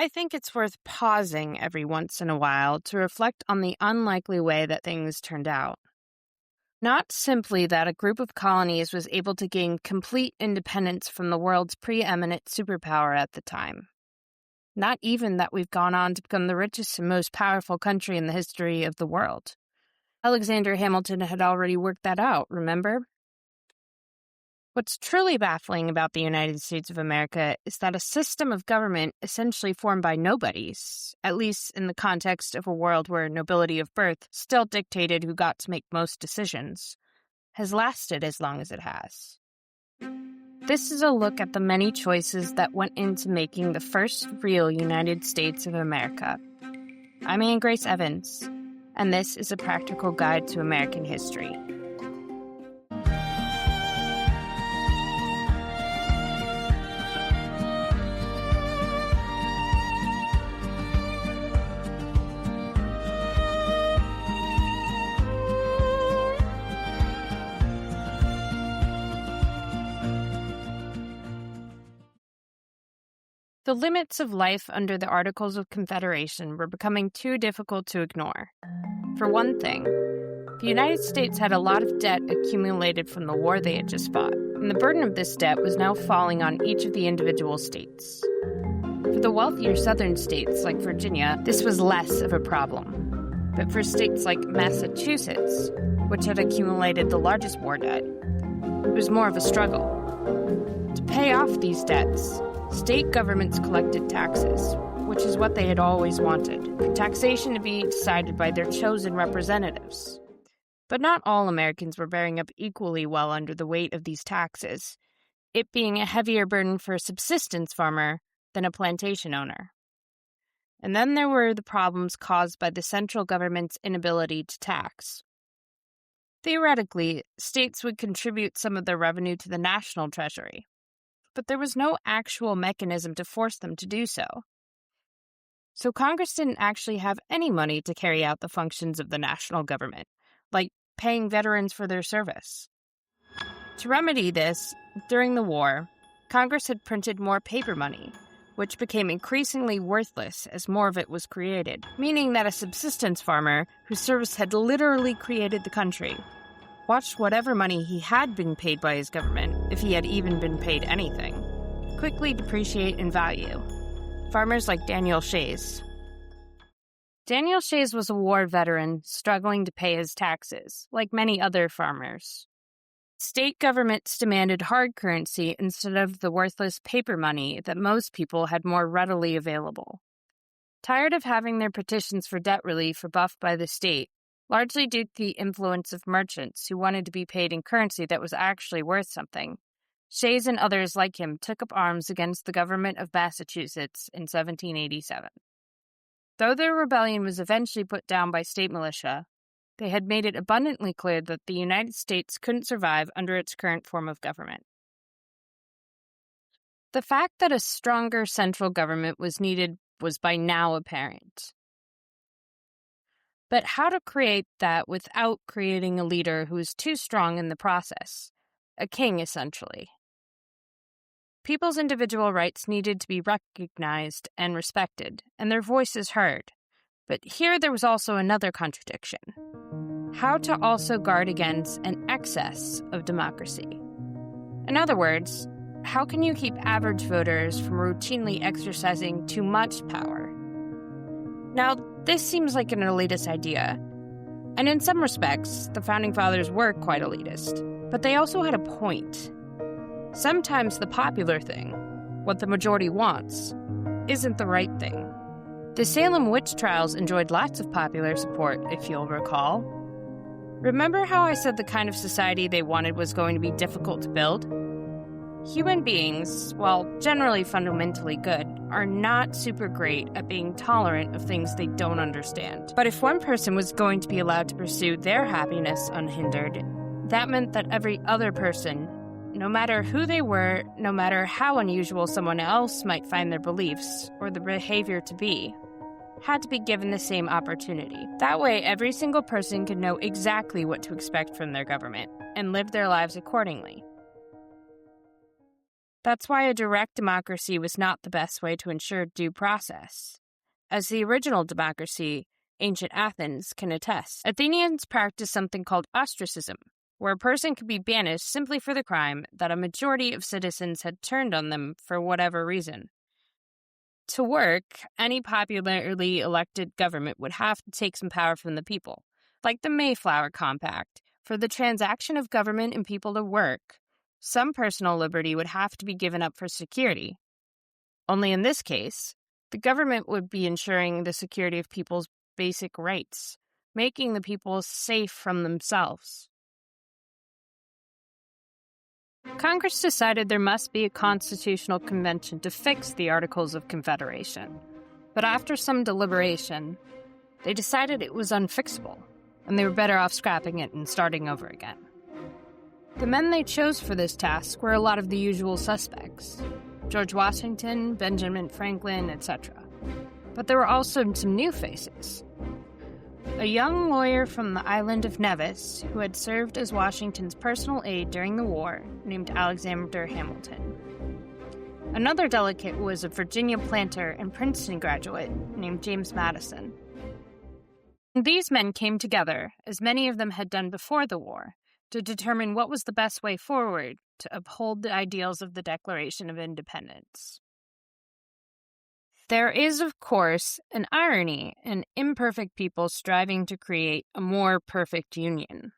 I think it's worth pausing every once in a while to reflect on the unlikely way that things turned out. Not simply that a group of colonies was able to gain complete independence from the world's preeminent superpower at the time. Not even that we've gone on to become the richest and most powerful country in the history of the world. Alexander Hamilton had already worked that out, remember? What's truly baffling about the United States of America is that a system of government essentially formed by nobodies, at least in the context of a world where nobility of birth still dictated who got to make most decisions, has lasted as long as it has. This is a look at the many choices that went into making the first real United States of America. I'm Anne Grace Evans, and this is a practical guide to American history. The limits of life under the Articles of Confederation were becoming too difficult to ignore. For one thing, the United States had a lot of debt accumulated from the war they had just fought, and the burden of this debt was now falling on each of the individual states. For the wealthier southern states like Virginia, this was less of a problem. But for states like Massachusetts, which had accumulated the largest war debt, it was more of a struggle. To pay off these debts, state governments collected taxes, which is what they had always wanted, for taxation to be decided by their chosen representatives. But not all Americans were bearing up equally well under the weight of these taxes, it being a heavier burden for a subsistence farmer than a plantation owner. And then there were the problems caused by the central government's inability to tax. Theoretically, states would contribute some of their revenue to the national treasury, but there was no actual mechanism to force them to do so. So Congress didn't actually have any money to carry out the functions of the national government, like paying veterans for their service. To remedy this, during the war, Congress had printed more paper money, which became increasingly worthless as more of it was created, meaning that a subsistence farmer, whose service had literally created the country, watched whatever money he had been paid by his government, if he had even been paid anything, quickly depreciate in value. Farmers like Daniel Shays. Daniel Shays was a war veteran struggling to pay his taxes, like many other farmers. State governments demanded hard currency instead of the worthless paper money that most people had more readily available. Tired of having their petitions for debt relief rebuffed by the state, largely due to the influence of merchants who wanted to be paid in currency that was actually worth something, Shays and others like him took up arms against the government of Massachusetts in 1787. Though their rebellion was eventually put down by state militia, they had made it abundantly clear that the United States couldn't survive under its current form of government. The fact that a stronger central government was needed was by now apparent. But how to create that without creating a leader who is too strong in the process? A king, essentially. People's individual rights needed to be recognized and respected, and their voices heard. But here there was also another contradiction. How to also guard against an excess of democracy? In other words, how can you keep average voters from routinely exercising too much power? Now, this seems like an elitist idea, and in some respects, the Founding Fathers were quite elitist, but they also had a point. Sometimes the popular thing, what the majority wants, isn't the right thing. The Salem witch trials enjoyed lots of popular support, if you'll recall. Remember how I said the kind of society they wanted was going to be difficult to build? Human beings, while generally fundamentally good, are not super great at being tolerant of things they don't understand. But if one person was going to be allowed to pursue their happiness unhindered, that meant that every other person, no matter who they were, no matter how unusual someone else might find their beliefs or the behavior to be, had to be given the same opportunity. That way, every single person could know exactly what to expect from their government and live their lives accordingly. That's why a direct democracy was not the best way to ensure due process. As the original democracy, ancient Athens, can attest, Athenians practiced something called ostracism, where a person could be banished simply for the crime that a majority of citizens had turned on them for whatever reason. To work, any popularly elected government would have to take some power from the people, like the Mayflower Compact. For the transaction of government and people to work, some personal liberty would have to be given up for security. Only in this case, the government would be ensuring the security of people's basic rights, making the people safe from themselves. Congress decided there must be a constitutional convention to fix the Articles of Confederation. But after some deliberation, they decided it was unfixable, and they were better off scrapping it and starting over again. The men they chose for this task were a lot of the usual suspects: George Washington, Benjamin Franklin, etc. But there were also some new faces. A young lawyer from the island of Nevis, who had served as Washington's personal aide during the war, named Alexander Hamilton. Another delegate was a Virginia planter and Princeton graduate named James Madison. These men came together, as many of them had done before the war, to determine what was the best way forward to uphold the ideals of the Declaration of Independence. There is, of course, an irony in imperfect people striving to create a more perfect union.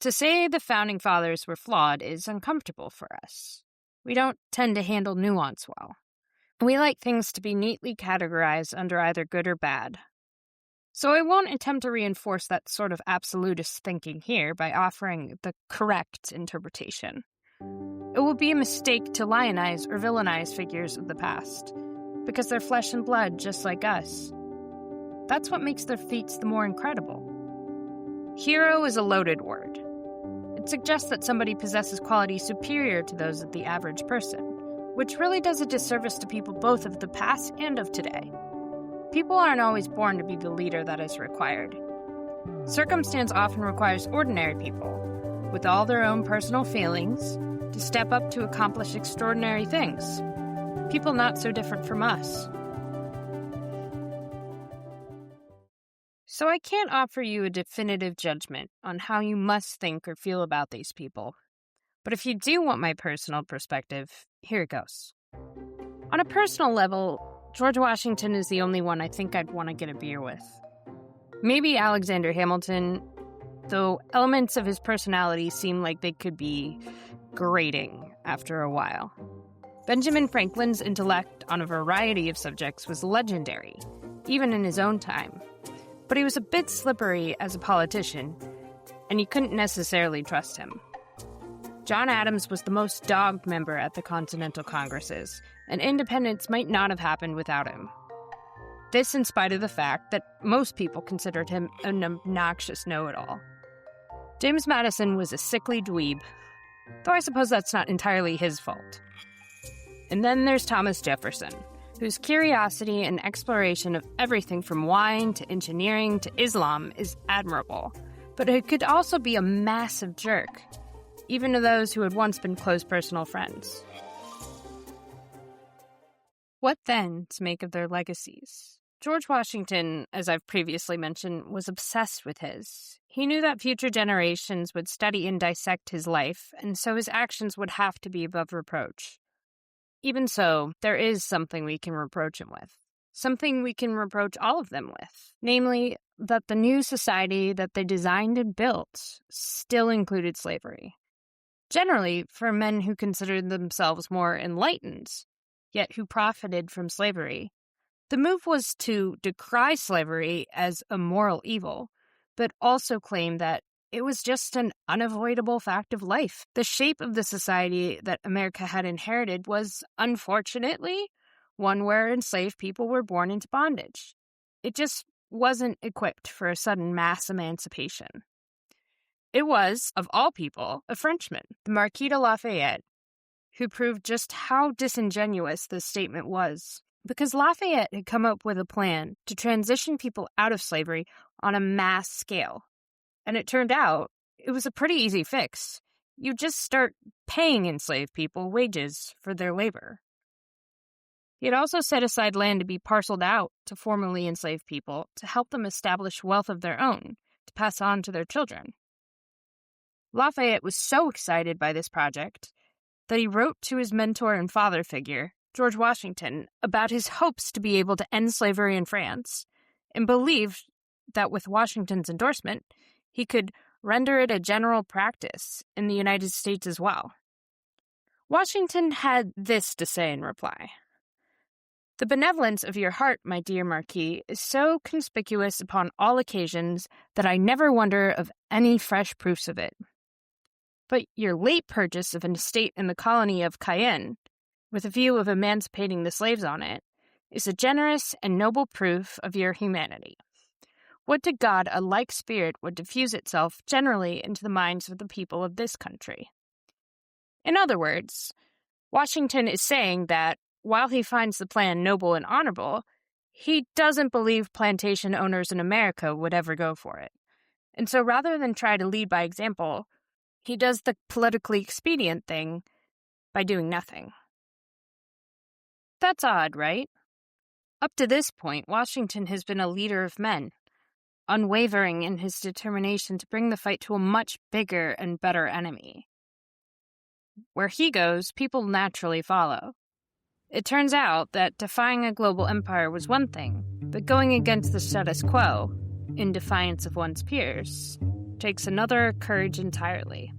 To say the Founding Fathers were flawed is uncomfortable for us. We don't tend to handle nuance well. We like things to be neatly categorized under either good or bad. So I won't attempt to reinforce that sort of absolutist thinking here by offering the correct interpretation. It will be a mistake to lionize or villainize figures of the past, because they're flesh and blood just like us. That's what makes their feats the more incredible. Hero is a loaded word. It suggests that somebody possesses qualities superior to those of the average person, which really does a disservice to people both of the past and of today. People aren't always born to be the leader that is required. Circumstance often requires ordinary people, with all their own personal feelings, to step up to accomplish extraordinary things. People not so different from us. So I can't offer you a definitive judgment on how you must think or feel about these people. But if you do want my personal perspective, here it goes. On a personal level, George Washington is the only one I think I'd want to get a beer with. Maybe Alexander Hamilton, though elements of his personality seem like they could be grating after a while. Benjamin Franklin's intellect on a variety of subjects was legendary, even in his own time. But he was a bit slippery as a politician, and you couldn't necessarily trust him. John Adams was the most dogged member at the Continental Congresses, and independence might not have happened without him. This in spite of the fact that most people considered him an obnoxious know-it-all. James Madison was a sickly dweeb, though I suppose that's not entirely his fault. And then there's Thomas Jefferson, whose curiosity and exploration of everything from wine to engineering to Islam is admirable, but it could also be a massive jerk, even to those who had once been close personal friends. What then to make of their legacies? George Washington, as I've previously mentioned, was obsessed with his. He knew that future generations would study and dissect his life, and so his actions would have to be above reproach. Even so, there is something we can reproach him with. Something we can reproach all of them with. Namely, that the new society that they designed and built still included slavery. Generally, for men who considered themselves more enlightened, yet who profited from slavery, the move was to decry slavery as a moral evil, but also claim that it was just an unavoidable fact of life. The shape of the society that America had inherited was, unfortunately, one where enslaved people were born into bondage. It just wasn't equipped for a sudden mass emancipation. It was, of all people, a Frenchman, the Marquis de Lafayette, who proved just how disingenuous this statement was. Because Lafayette had come up with a plan to transition people out of slavery on a mass scale. And it turned out it was a pretty easy fix. You just start paying enslaved people wages for their labor. He had also set aside land to be parceled out to formerly enslaved people to help them establish wealth of their own to pass on to their children. Lafayette was so excited by this project that he wrote to his mentor and father figure, George Washington, about his hopes to be able to end slavery in France, and believed that with Washington's endorsement, he could render it a general practice in the United States as well. Washington had this to say in reply: "The benevolence of your heart, my dear Marquis, is so conspicuous upon all occasions that I never wonder of any fresh proofs of it. But your late purchase of an estate in the colony of Cayenne, with a view of emancipating the slaves on it, is a generous and noble proof of your humanity. Would to God a like spirit would diffuse itself generally into the minds of the people of this country." In other words, Washington is saying that while he finds the plan noble and honorable, he doesn't believe plantation owners in America would ever go for it. And so rather than try to lead by example, he does the politically expedient thing by doing nothing. That's odd, right? Up to this point, Washington has been a leader of men, unwavering in his determination to bring the fight to a much bigger and better enemy. Where he goes, people naturally follow. It turns out that defying a global empire was one thing, but going against the status quo, in defiance of one's peers, takes another courage entirely.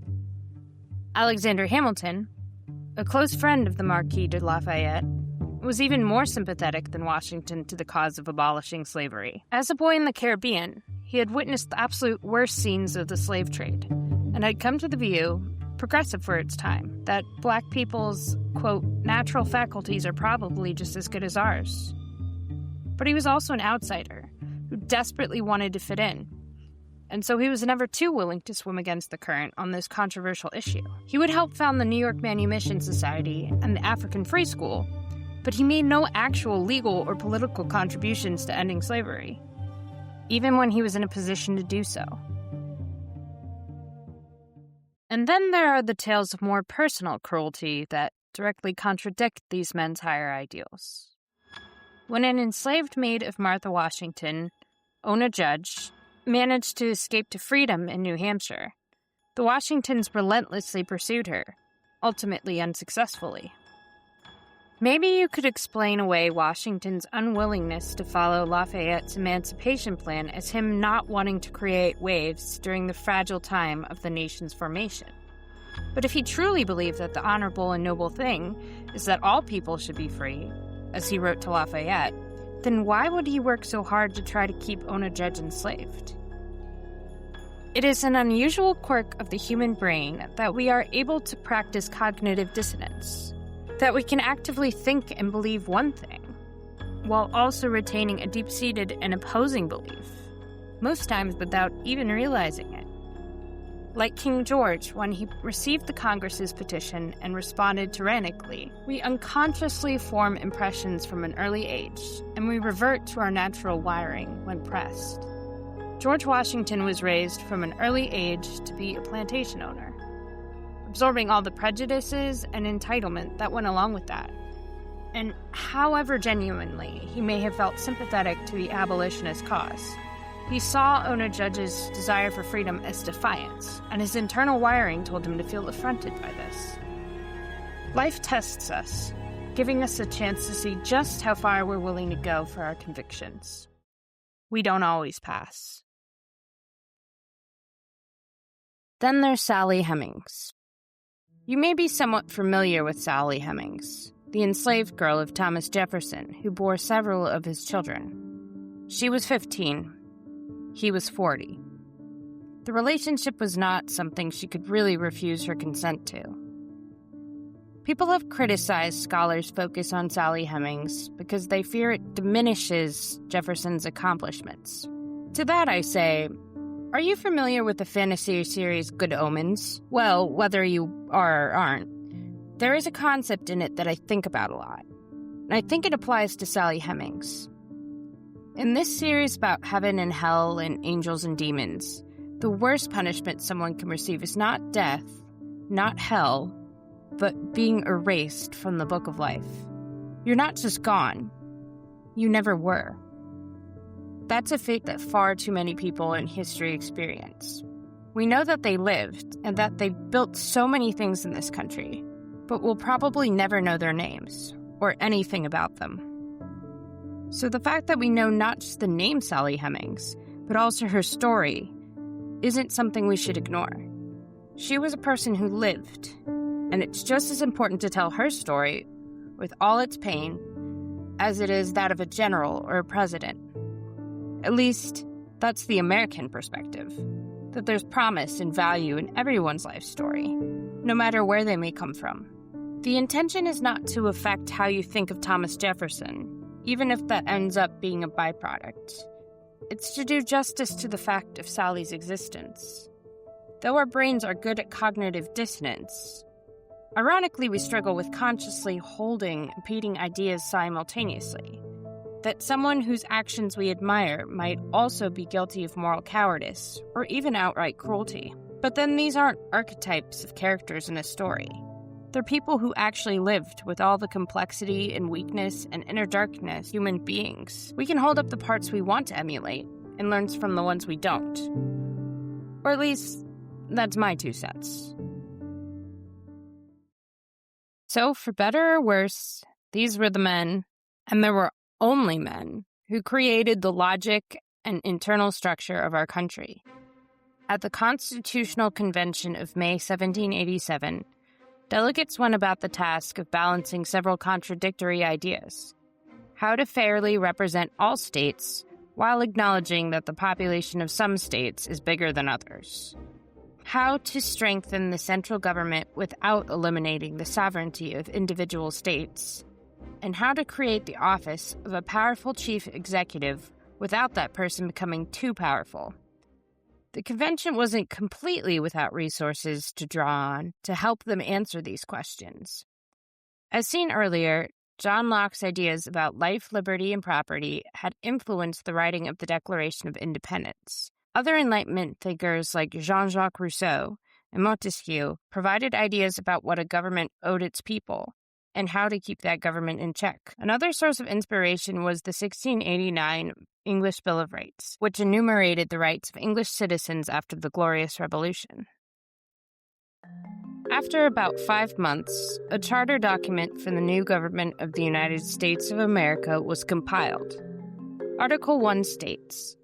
Alexander Hamilton, a close friend of the Marquis de Lafayette, was even more sympathetic than Washington to the cause of abolishing slavery. As a boy in the Caribbean, he had witnessed the absolute worst scenes of the slave trade, and had come to the view, progressive for its time, that black people's, quote, natural faculties are probably just as good as ours. But he was also an outsider who desperately wanted to fit in, and so he was never too willing to swim against the current on this controversial issue. He would help found the New York Manumission Society and the African Free School, but he made no actual legal or political contributions to ending slavery, even when he was in a position to do so. And then there are the tales of more personal cruelty that directly contradict these men's higher ideals. When an enslaved maid of Martha Washington, Ona Judge, managed to escape to freedom in New Hampshire, the Washingtons relentlessly pursued her, ultimately unsuccessfully. Maybe you could explain away Washington's unwillingness to follow Lafayette's emancipation plan as him not wanting to create waves during the fragile time of the nation's formation. But if he truly believed that the honorable and noble thing is that all people should be free, as he wrote to Lafayette, then why would he work so hard to try to keep Ona Judge enslaved? It is an unusual quirk of the human brain that we are able to practice cognitive dissonance, that we can actively think and believe one thing, while also retaining a deep-seated and opposing belief, most times without even realizing it. Like King George, when he received the Congress's petition and responded tyrannically, we unconsciously form impressions from an early age, and we revert to our natural wiring when pressed. George Washington was raised from an early age to be a plantation owner, absorbing all the prejudices and entitlement that went along with that. And however genuinely he may have felt sympathetic to the abolitionist cause, he saw Ona Judge's desire for freedom as defiance, and his internal wiring told him to feel affronted by this. Life tests us, giving us a chance to see just how far we're willing to go for our convictions. We don't always pass. Then there's Sally Hemings. You may be somewhat familiar with Sally Hemings, the enslaved girl of Thomas Jefferson, who bore several of his children. She was 15. He was 40. The relationship was not something she could really refuse her consent to. People have criticized scholars' focus on Sally Hemings because they fear it diminishes Jefferson's accomplishments. To that I say, are you familiar with the fantasy series Good Omens? Well, whether you are or aren't, there is a concept in it that I think about a lot, and I think it applies to Sally Hemings. In this series about heaven and hell and angels and demons, the worst punishment someone can receive is not death, not hell, but being erased from the book of life. You're not just gone. You never were. That's a fate that far too many people in history experience. We know that they lived and that they built so many things in this country, but we'll probably never know their names or anything about them. So the fact that we know not just the name Sally Hemings, but also her story, isn't something we should ignore. She was a person who lived, and it's just as important to tell her story, with all its pain, as it is that of a general or a president. At least, that's the American perspective, that there's promise and value in everyone's life story, no matter where they may come from. The intention is not to affect how you think of Thomas Jefferson, even if that ends up being a byproduct. It's to do justice to the fact of Sally's existence. Though our brains are good at cognitive dissonance, ironically we struggle with consciously holding and repeating ideas simultaneously. That someone whose actions we admire might also be guilty of moral cowardice, or even outright cruelty. But then these aren't archetypes of characters in a story. They're people who actually lived with all the complexity and weakness and inner darkness human beings. We can hold up the parts we want to emulate and learn from the ones we don't. Or at least, that's my 2 cents. So, for better or worse, these were the men, and there were only men, who created the logic and internal structure of our country. At the Constitutional Convention of May 1787, delegates went about the task of balancing several contradictory ideas. How to fairly represent all states while acknowledging that the population of some states is bigger than others. How to strengthen the central government without eliminating the sovereignty of individual states. And how to create the office of a powerful chief executive without that person becoming too powerful. The convention wasn't completely without resources to draw on to help them answer these questions. As seen earlier, John Locke's ideas about life, liberty, and property had influenced the writing of the Declaration of Independence. Other Enlightenment thinkers like Jean-Jacques Rousseau and Montesquieu provided ideas about what a government owed its people and how to keep that government in check. Another source of inspiration was the 1689 English Bill of Rights, which enumerated the rights of English citizens after the Glorious Revolution. After about 5 months, a charter document for the new government of the United States of America was compiled. Article 1 states,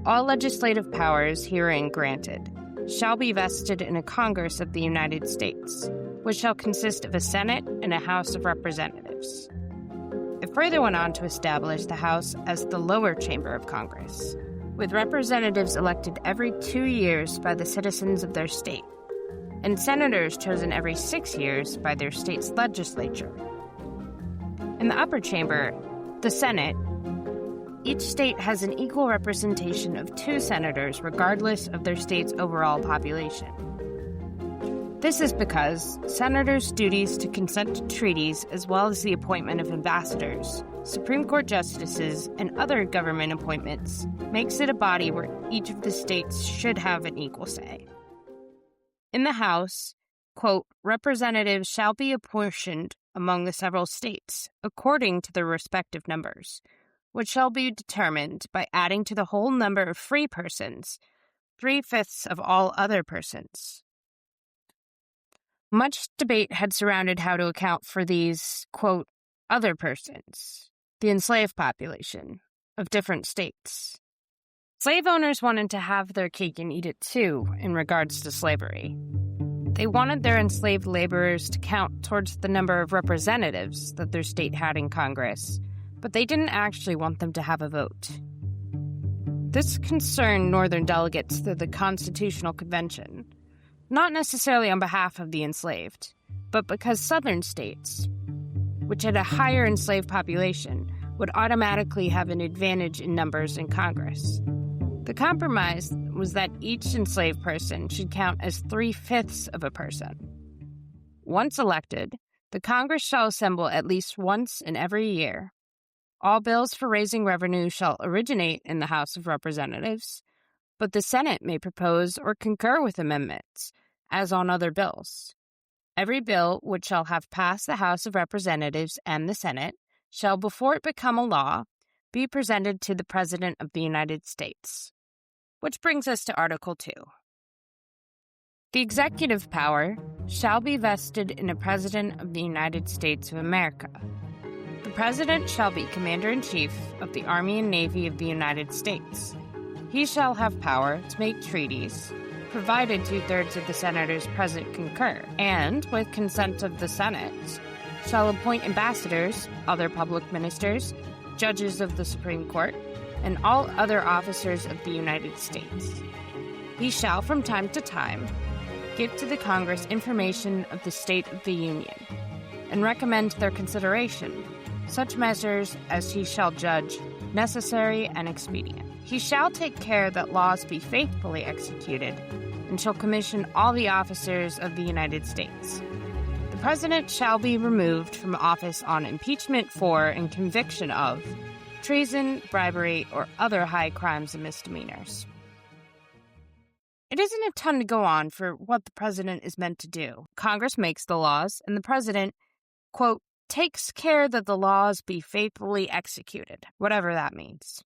"All legislative powers herein granted shall be vested in a Congress of the United States, which shall consist of a Senate and a House of Representatives." It further went on to establish the House as the lower chamber of Congress, with representatives elected every 2 years by the citizens of their state, and senators chosen every 6 years by their state's legislature. In the upper chamber, the Senate, each state has an equal representation of 2 senators regardless of their state's overall population. This is because senators' duties to consent to treaties, as well as the appointment of ambassadors, Supreme Court justices, and other government appointments, makes it a body where each of the states should have an equal say. In the House, quote, "representatives shall be apportioned among the several states, according to their respective numbers, which shall be determined by adding to the whole number of free persons 3/5 of all other persons." Much debate had surrounded how to account for these, quote, "other persons," the enslaved population of different states. Slave owners wanted to have their cake and eat it too in regards to slavery. They wanted their enslaved laborers to count towards the number of representatives that their state had in Congress, but they didn't actually want them to have a vote. This concerned Northern delegates through the Constitutional Convention, not necessarily on behalf of the enslaved, but because Southern states, which had a higher enslaved population, would automatically have an advantage in numbers in Congress. The compromise was that each enslaved person should count as 3/5 of a person. Once elected, the Congress shall assemble at least once in every year. All bills for raising revenue shall originate in the House of Representatives, but the Senate may propose or concur with amendments, as on other bills. Every bill which shall have passed the House of Representatives and the Senate shall, before it become a law, be presented to the President of the United States. Which brings us to Article 2. The executive power shall be vested in a President of the United States of America. The President shall be Commander-in-Chief of the Army and Navy of the United States. He shall have power to make treaties, provided 2/3 of the senators present concur, and, with consent of the Senate, shall appoint ambassadors, other public ministers, judges of the Supreme Court, and all other officers of the United States. He shall, from time to time, give to the Congress information of the state of the Union, and recommend their consideration such measures as he shall judge necessary and expedient. He shall take care that laws be faithfully executed, and shall commission all the officers of the United States. The President shall be removed from office on impeachment for and conviction of treason, bribery, or other high crimes and misdemeanors. It isn't a ton to go on for what the President is meant to do. Congress makes the laws, and the President, quote, takes care that the laws be faithfully executed, whatever that means.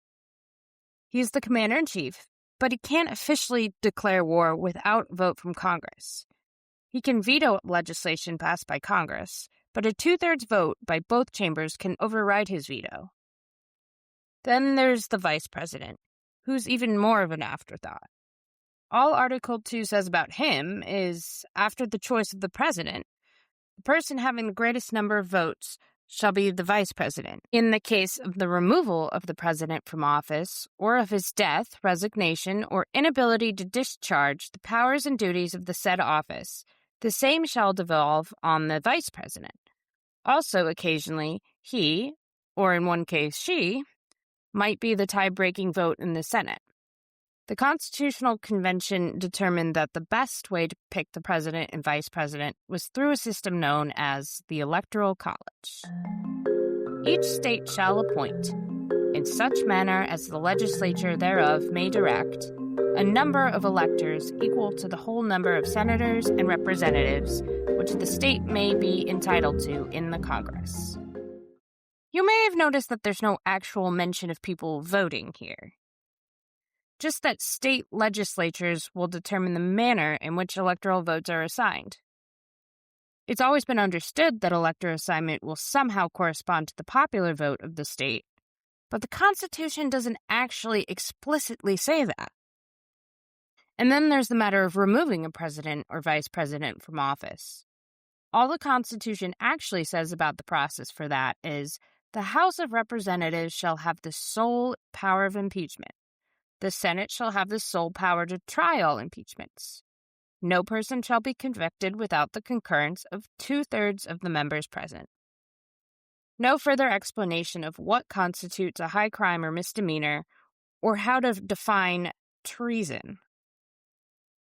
He is the Commander-in-Chief, but he can't officially declare war without a vote from Congress. He can veto legislation passed by Congress, but a 2/3 vote by both chambers can override his veto. Then there's the Vice President, who's even more of an afterthought. All Article 2 says about him is, after the choice of the President, the person having the greatest number of votes shall be the Vice President. In the case of the removal of the President from office, or of his death, resignation, or inability to discharge the powers and duties of the said office, the same shall devolve on the Vice President. Also, occasionally, he, or in one case she, might be the tie-breaking vote in the Senate. The Constitutional Convention determined that the best way to pick the President and Vice President was through a system known as the Electoral College. Each state shall appoint, in such manner as the legislature thereof may direct, a number of electors equal to the whole number of senators and representatives which the state may be entitled to in the Congress. You may have noticed that there's no actual mention of people voting here. Just that state legislatures will determine the manner in which electoral votes are assigned. It's always been understood that elector assignment will somehow correspond to the popular vote of the state, but the Constitution doesn't actually explicitly say that. And then there's the matter of removing a president or vice president from office. All the Constitution actually says about the process for that is the House of Representatives shall have the sole power of impeachment. The Senate shall have the sole power to try all impeachments. No person shall be convicted without the concurrence of 2/3 of the members present. No further explanation of what constitutes a high crime or misdemeanor, or how to define treason.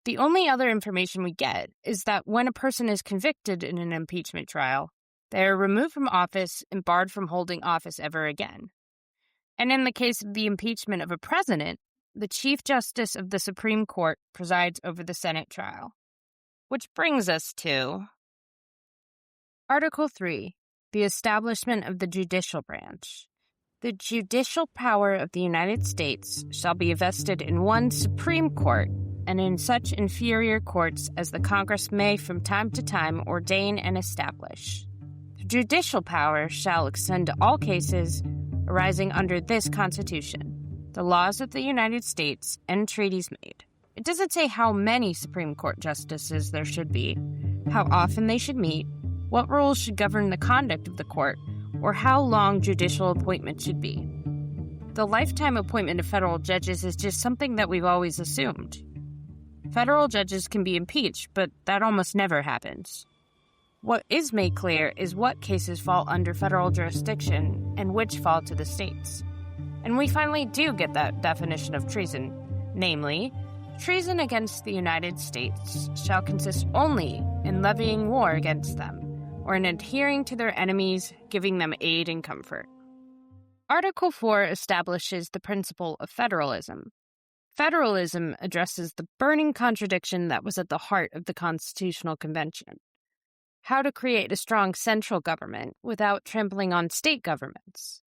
The only other information we get is that when a person is convicted in an impeachment trial, they are removed from office and barred from holding office ever again. And in the case of the impeachment of a president, the Chief Justice of the Supreme Court presides over the Senate trial. Which brings us to Article 3, the establishment of the judicial branch. The judicial power of the United States shall be vested in one Supreme Court and in such inferior courts as the Congress may from time to time ordain and establish. The judicial power shall extend to all cases arising under this Constitution, the laws of the United States, and treaties made. It doesn't say how many Supreme Court justices there should be, how often they should meet, what rules should govern the conduct of the court, or how long judicial appointment should be. The lifetime appointment of federal judges is just something that we've always assumed. Federal judges can be impeached, but that almost never happens. What is made clear is what cases fall under federal jurisdiction and which fall to the states. And we finally do get that definition of treason, namely, treason against the United States shall consist only in levying war against them, or in adhering to their enemies, giving them aid and comfort. Article 4 establishes the principle of federalism. Federalism addresses the burning contradiction that was at the heart of the Constitutional Convention. how to create a strong central government without trampling on state governments.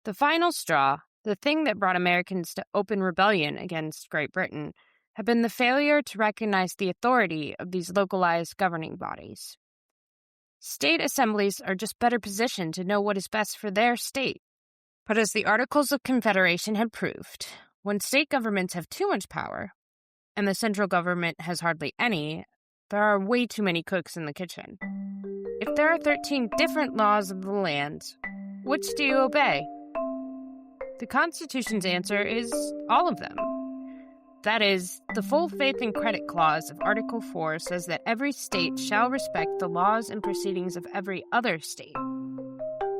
The final straw, the thing that brought Americans to open rebellion against Great Britain, had been the failure to recognize the authority of these localized governing bodies. State assemblies are just better positioned to know what is best for their state. But as the Articles of Confederation had proved, when state governments have too much power, and the central government has hardly any, there are way too many cooks in the kitchen. If there are 13 different laws of the land, which do you obey? The Constitution's answer is all of them. That is, the full faith and credit clause of Article 4 says that every state shall respect the laws and proceedings of every other state.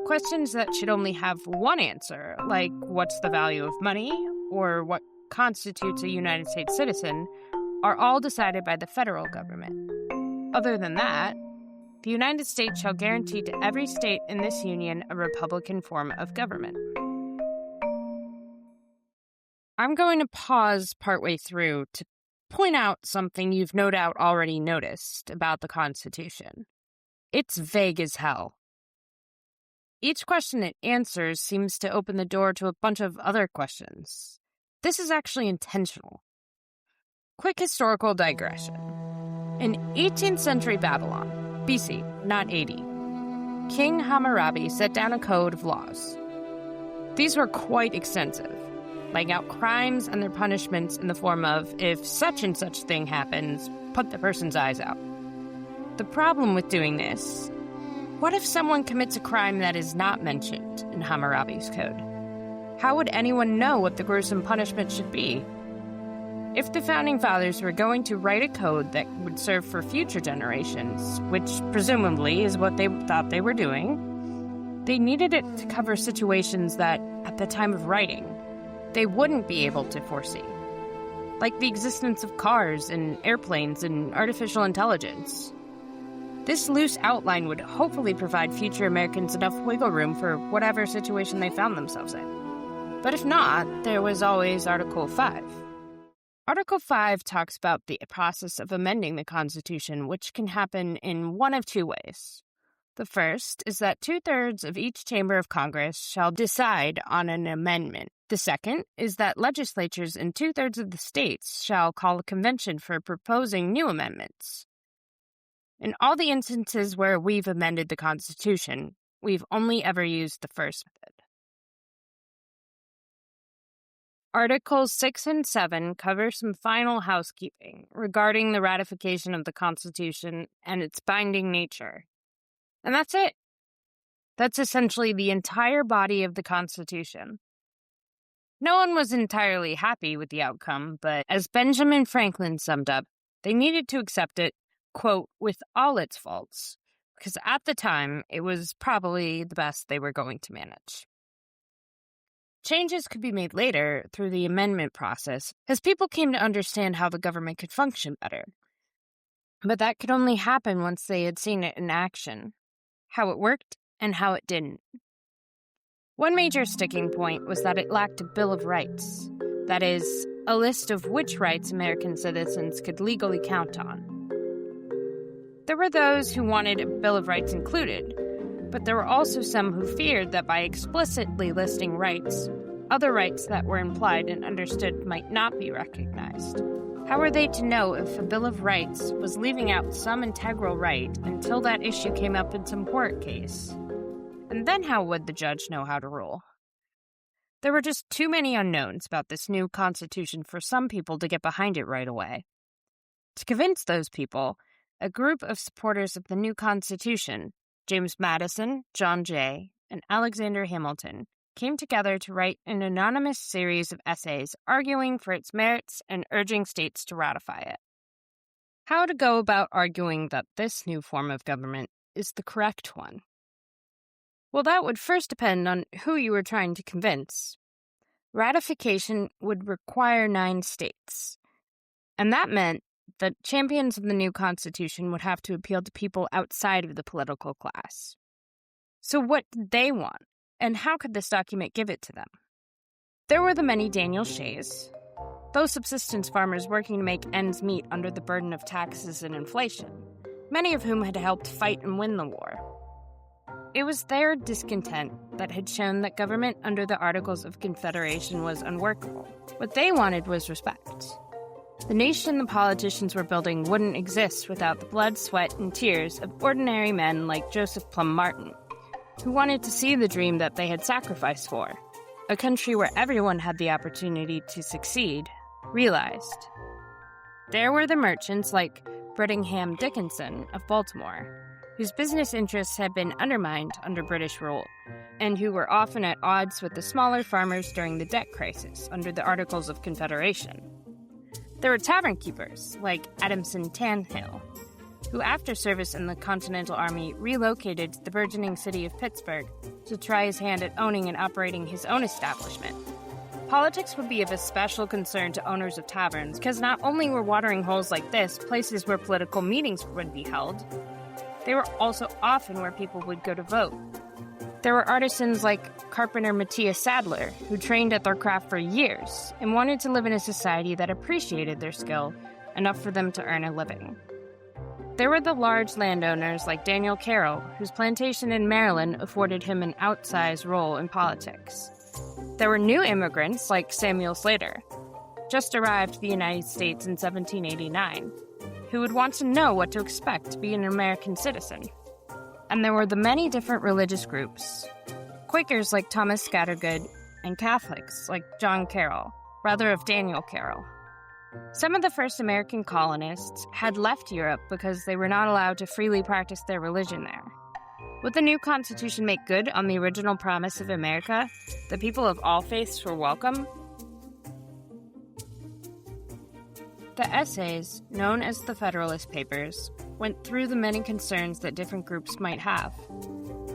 Questions that should only have one answer, like what's the value of money, or what constitutes a United States citizen, are all decided by the federal government. Other than that, the United States shall guarantee to every state in this union a republican form of government. I'm going to pause partway through to point out something you've no doubt already noticed about the Constitution. It's vague as hell. Each question it answers seems to open the door to a bunch of other questions. This is actually intentional. Quick historical digression. In 18th century Babylon, BC, not AD, King Hammurabi set down a code of laws. These were quite extensive, laying out crimes and their punishments in the form of, if such and such thing happens, put the person's eyes out. The problem with doing this, what if someone commits a crime that is not mentioned in Hammurabi's code? How would anyone know what the gruesome punishment should be? If the Founding Fathers were going to write a code that would serve for future generations, which presumably is what they thought they were doing, they needed it to cover situations that, at the time of writing, they wouldn't be able to foresee, like the existence of cars and airplanes and artificial intelligence. This loose outline would hopefully provide future Americans enough wiggle room for whatever situation they found themselves in. But if not, there was always Article 5. Article 5 talks about the process of amending the Constitution, which can happen in one of two ways. The first is that 2/3 of each chamber of Congress shall decide on an amendment. The second is that legislatures in 2/3 of the states shall call a convention for proposing new amendments. In all the instances where we've amended the Constitution, we've only ever used the first method. Articles 6 and 7 cover some final housekeeping regarding the ratification of the Constitution and its binding nature. And that's it. That's essentially the entire body of the Constitution. No one was entirely happy with the outcome, but as Benjamin Franklin summed up, they needed to accept it, quote, with all its faults, because at the time, it was probably the best they were going to manage. Changes could be made later through the amendment process as people came to understand how the government could function better. But that could only happen once they had seen it in action, how it worked and how it didn't. One major sticking point was that it lacked a Bill of Rights, that is, a list of which rights American citizens could legally count on. There were those who wanted a Bill of Rights included, but there were also some who feared that by explicitly listing rights, other rights that were implied and understood might not be recognized. How were they to know if a Bill of Rights was leaving out some integral right until that issue came up in some court case? And then how would the judge know how to rule? There were just too many unknowns about this new Constitution for some people to get behind it right away. To convince those people, a group of supporters of the new Constitution, James Madison, John Jay, and Alexander Hamilton, came together to write an anonymous series of essays arguing for its merits and urging states to ratify it. How to go about arguing that this new form of government is the correct one? Well, that would first depend on who you were trying to convince. Ratification would require 9 states, and that meant that champions of the new Constitution would have to appeal to people outside of the political class. So what did they want, and how could this document give it to them? There were the many Daniel Shays, those subsistence farmers working to make ends meet under the burden of taxes and inflation, many of whom had helped fight and win the war. It was their discontent that had shown that government under the Articles of Confederation was unworkable. What they wanted was respect. The nation the politicians were building wouldn't exist without the blood, sweat, and tears of ordinary men like Joseph Plum Martin, who wanted to see the dream that they had sacrificed for, a country where everyone had the opportunity to succeed, realized. There were the merchants like Brittingham Dickinson of Baltimore, whose business interests had been undermined under British rule, and who were often at odds with the smaller farmers during the debt crisis under the Articles of Confederation. There were tavern keepers like Adamson Tanhill, who after service in the Continental Army relocated to the burgeoning city of Pittsburgh to try his hand at owning and operating his own establishment. Politics would be of especial concern to owners of taverns because not only were watering holes like this places where political meetings would be held, they were also often where people would go to vote. There were artisans like carpenter Matthias Sadler, who trained at their craft for years and wanted to live in a society that appreciated their skill enough for them to earn a living. There were the large landowners like Daniel Carroll, whose plantation in Maryland afforded him an outsized role in politics. There were new immigrants like Samuel Slater, just arrived to the United States in 1789, who would want to know what to expect to be an American citizen. And there were the many different religious groups, Quakers like Thomas Scattergood, and Catholics like John Carroll, brother of Daniel Carroll. Some of the first American colonists had left Europe because they were not allowed to freely practice their religion there. Would the new Constitution make good on the original promise of America, that people of all faiths were welcome? The essays, known as the Federalist Papers, went through the many concerns that different groups might have.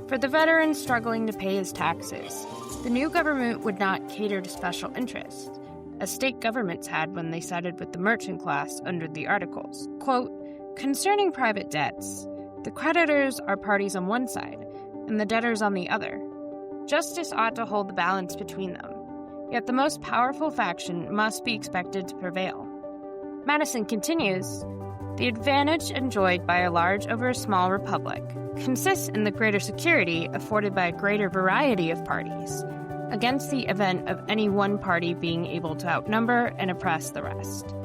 For the veteran struggling to pay his taxes, the new government would not cater to special interests, as state governments had when they sided with the merchant class under the Articles. Quote, "Concerning private debts, the creditors are parties on one side, and the debtors on the other. Justice ought to hold the balance between them, yet the most powerful faction must be expected to prevail." Madison continues, "The advantage enjoyed by a large over a small republic consists in the greater security afforded by a greater variety of parties, against the event of any one party being able to outnumber and oppress the rest."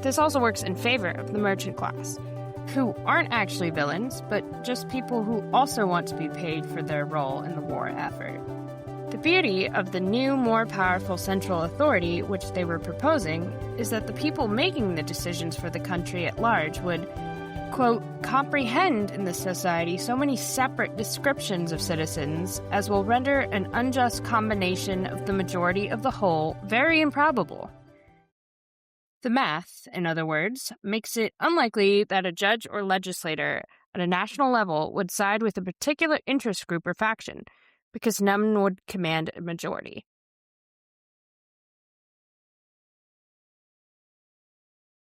This also works in favor of the merchant class, who aren't actually villains, but just people who also want to be paid for their role in the war effort. The beauty of the new, more powerful central authority which they were proposing is that the people making the decisions for the country at large would, quote, "comprehend in the society so many separate descriptions of citizens as will render an unjust combination of the majority of the whole very improbable." The math, in other words, makes it unlikely that a judge or legislator at a national level would side with a particular interest group or faction, because none would command a majority.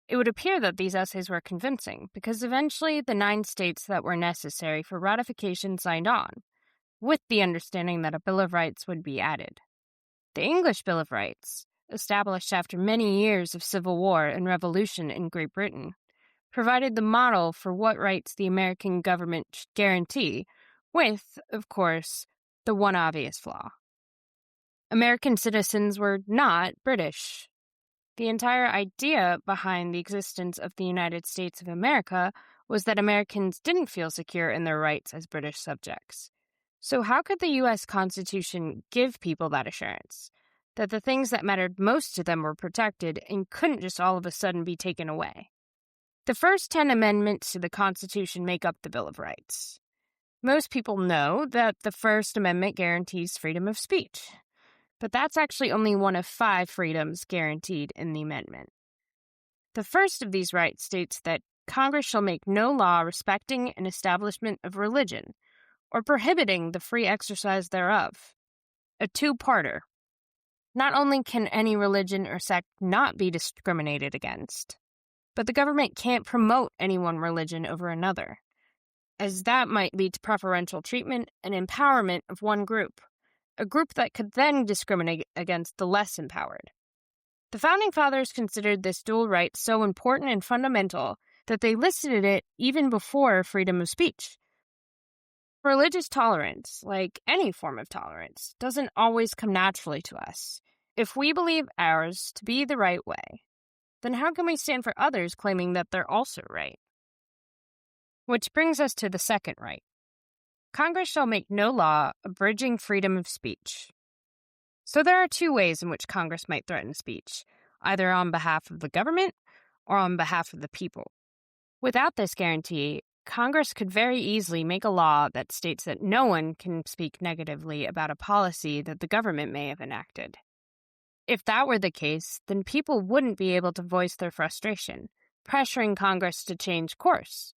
It would appear that these essays were convincing, because eventually the 9 states that were necessary for ratification signed on, with the understanding that a Bill of Rights would be added. The English Bill of Rights, established after many years of civil war and revolution in Great Britain, provided the model for what rights the American government should guarantee, with, of course, the one obvious flaw. American citizens were not British. The entire idea behind the existence of the United States of America was that Americans didn't feel secure in their rights as British subjects. So how could the U.S. Constitution give people that assurance, that the things that mattered most to them were protected and couldn't just all of a sudden be taken away? The first 10 amendments to the Constitution make up the Bill of Rights. Most people know that the First Amendment guarantees freedom of speech, but that's actually only one of 5 freedoms guaranteed in the amendment. The first of these rights states that Congress shall make no law respecting an establishment of religion or prohibiting the free exercise thereof. A two-parter. Not only can any religion or sect not be discriminated against, but the government can't promote any one religion over another, as that might lead to preferential treatment and empowerment of one group, a group that could then discriminate against the less empowered. The Founding Fathers considered this dual right so important and fundamental that they listed it even before freedom of speech. Religious tolerance, like any form of tolerance, doesn't always come naturally to us. If we believe ours to be the right way, then how can we stand for others claiming that they're also right? Which brings us to the second right. Congress shall make no law abridging freedom of speech. So there are two ways in which Congress might threaten speech, either on behalf of the government or on behalf of the people. Without this guarantee, Congress could very easily make a law that states that no one can speak negatively about a policy that the government may have enacted. If that were the case, then people wouldn't be able to voice their frustration, pressuring Congress to change course.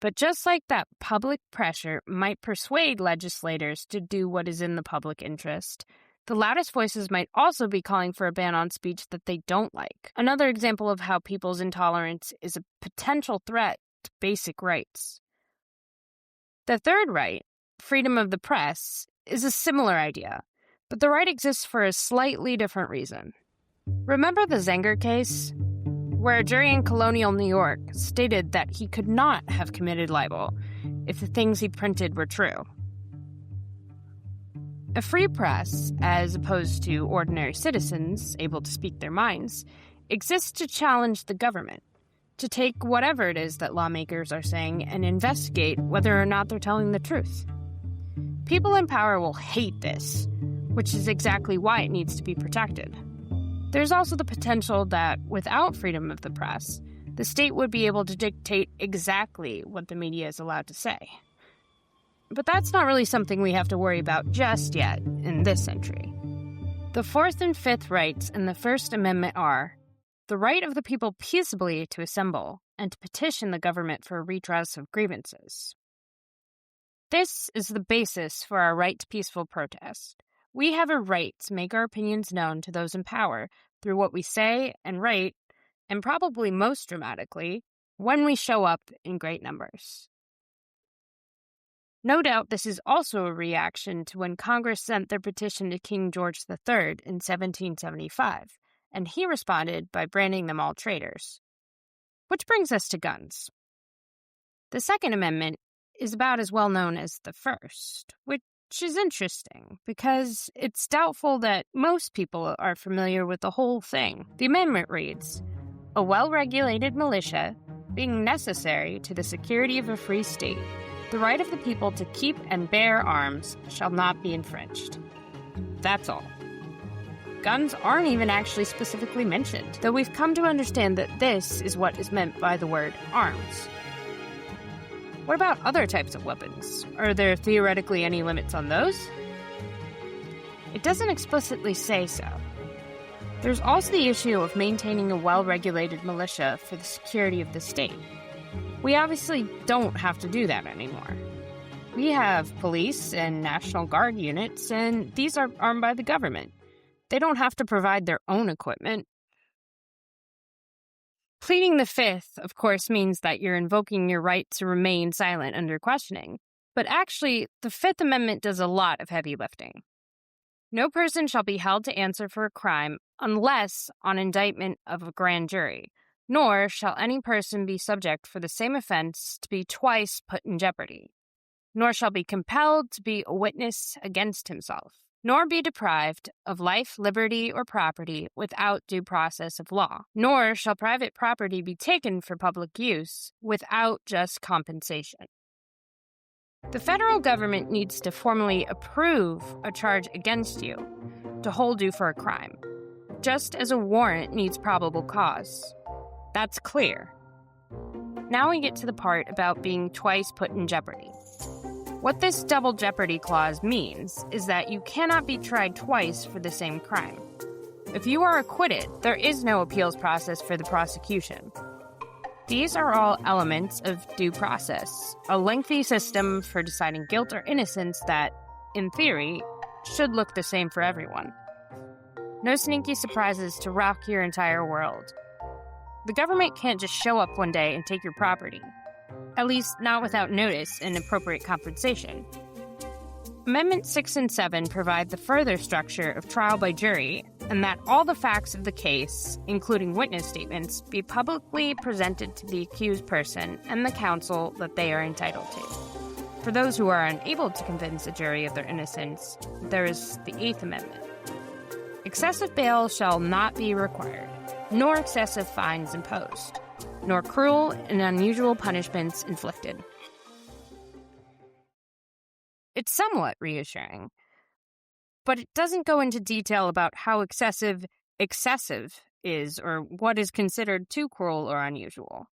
But just like that public pressure might persuade legislators to do what is in the public interest, the loudest voices might also be calling for a ban on speech that they don't like. Another example of how people's intolerance is a potential threat to basic rights. The third right, freedom of the press, is a similar idea, but the right exists for a slightly different reason. Remember the Zenger case, where a jury in colonial New York stated that he could not have committed libel if the things he printed were true. A free press, as opposed to ordinary citizens able to speak their minds, exists to challenge the government, to take whatever it is that lawmakers are saying and investigate whether or not they're telling the truth. People in power will hate this, which is exactly why it needs to be protected. There's also the potential that without freedom of the press, the state would be able to dictate exactly what the media is allowed to say. But that's not really something we have to worry about just yet in this century. The Fourth and Fifth rights in the First Amendment are the right of the people peaceably to assemble and to petition the government for redress of grievances. This is the basis for our right to peaceful protest. We have a right to make our opinions known to those in power through what we say and write, and probably most dramatically, when we show up in great numbers. No doubt this is also a reaction to when Congress sent their petition to King George III in 1775, and he responded by branding them all traitors. Which brings us to guns. The Second Amendment is about as well known as the First, which is interesting because it's doubtful that most people are familiar with the whole thing. The amendment reads, "A well-regulated militia, being necessary to the security of a free state, the right of the people to keep and bear arms shall not be infringed." That's all. Guns aren't even actually specifically mentioned, though we've come to understand that this is what is meant by the word arms. What about other types of weapons? Are there theoretically any limits on those? It doesn't explicitly say so. There's also the issue of maintaining a well-regulated militia for the security of the state. We obviously don't have to do that anymore. We have police and National Guard units, and these are armed by the government. They don't have to provide their own equipment. Pleading the Fifth, of course, means that you're invoking your right to remain silent under questioning. But actually, the Fifth Amendment does a lot of heavy lifting. No person shall be held to answer for a crime unless on indictment of a grand jury, nor shall any person be subject for the same offense to be twice put in jeopardy, nor shall be compelled to be a witness against himself, nor be deprived of life, liberty, or property without due process of law, nor shall private property be taken for public use without just compensation. The federal government needs to formally approve a charge against you to hold you for a crime, just as a warrant needs probable cause. That's clear. Now we get to the part about being twice put in jeopardy. What this double jeopardy clause means is that you cannot be tried twice for the same crime. If you are acquitted, there is no appeals process for the prosecution. These are all elements of due process, a lengthy system for deciding guilt or innocence that, in theory, should look the same for everyone. No sneaky surprises to rock your entire world. The government can't just show up one day and take your property. At least not without notice and appropriate compensation. Amendments 6 and 7 provide the further structure of trial by jury and that all the facts of the case, including witness statements, be publicly presented to the accused person and the counsel that they are entitled to. For those who are unable to convince a jury of their innocence, there is the Eighth Amendment. Excessive bail shall not be required, nor excessive fines imposed, nor cruel and unusual punishments inflicted. It's somewhat reassuring, but it doesn't go into detail about how excessive is or what is considered too cruel or unusual.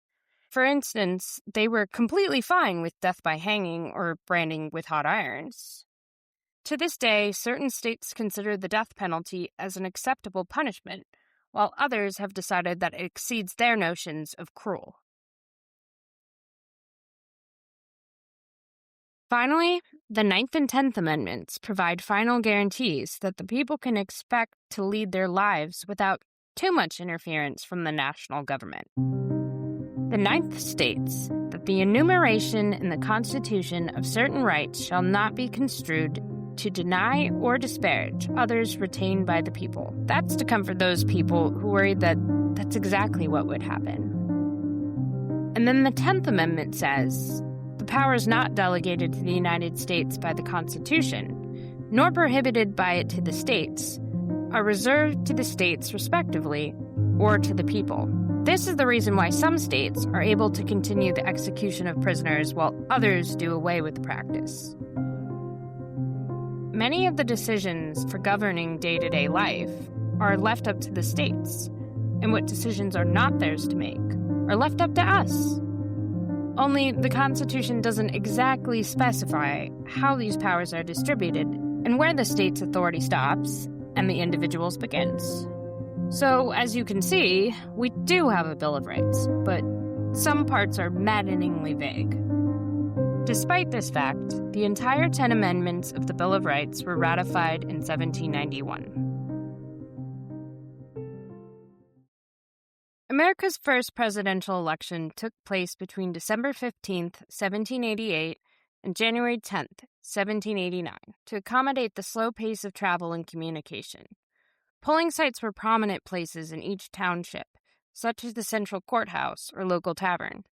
For instance, they were completely fine with death by hanging or branding with hot irons. To this day, certain states consider the death penalty as an acceptable punishment, while others have decided that it exceeds their notions of cruel. Finally, the Ninth and Tenth Amendments provide final guarantees that the people can expect to lead their lives without too much interference from the national government. The Ninth states that the enumeration in the Constitution of certain rights shall not be construed to deny or disparage others retained by the people. That's to comfort those people who worry that that's exactly what would happen. And then the 10th Amendment says, the powers not delegated to the United States by the Constitution, nor prohibited by it to the states, are reserved to the states respectively, or to the people. This is the reason why some states are able to continue the execution of prisoners while others do away with the practice. Many of the decisions for governing day-to-day life are left up to the states, and what decisions are not theirs to make are left up to us. Only the Constitution doesn't exactly specify how these powers are distributed and where the state's authority stops and the individual's begins. So, as you can see, we do have a Bill of Rights, but some parts are maddeningly vague. Despite this fact, the entire 10 amendments of the Bill of Rights were ratified in 1791. America's first presidential election took place between December 15th, 1788, and January 10th, 1789, to accommodate the slow pace of travel and communication. Polling sites were prominent places in each township, such as the central courthouse or local tavern.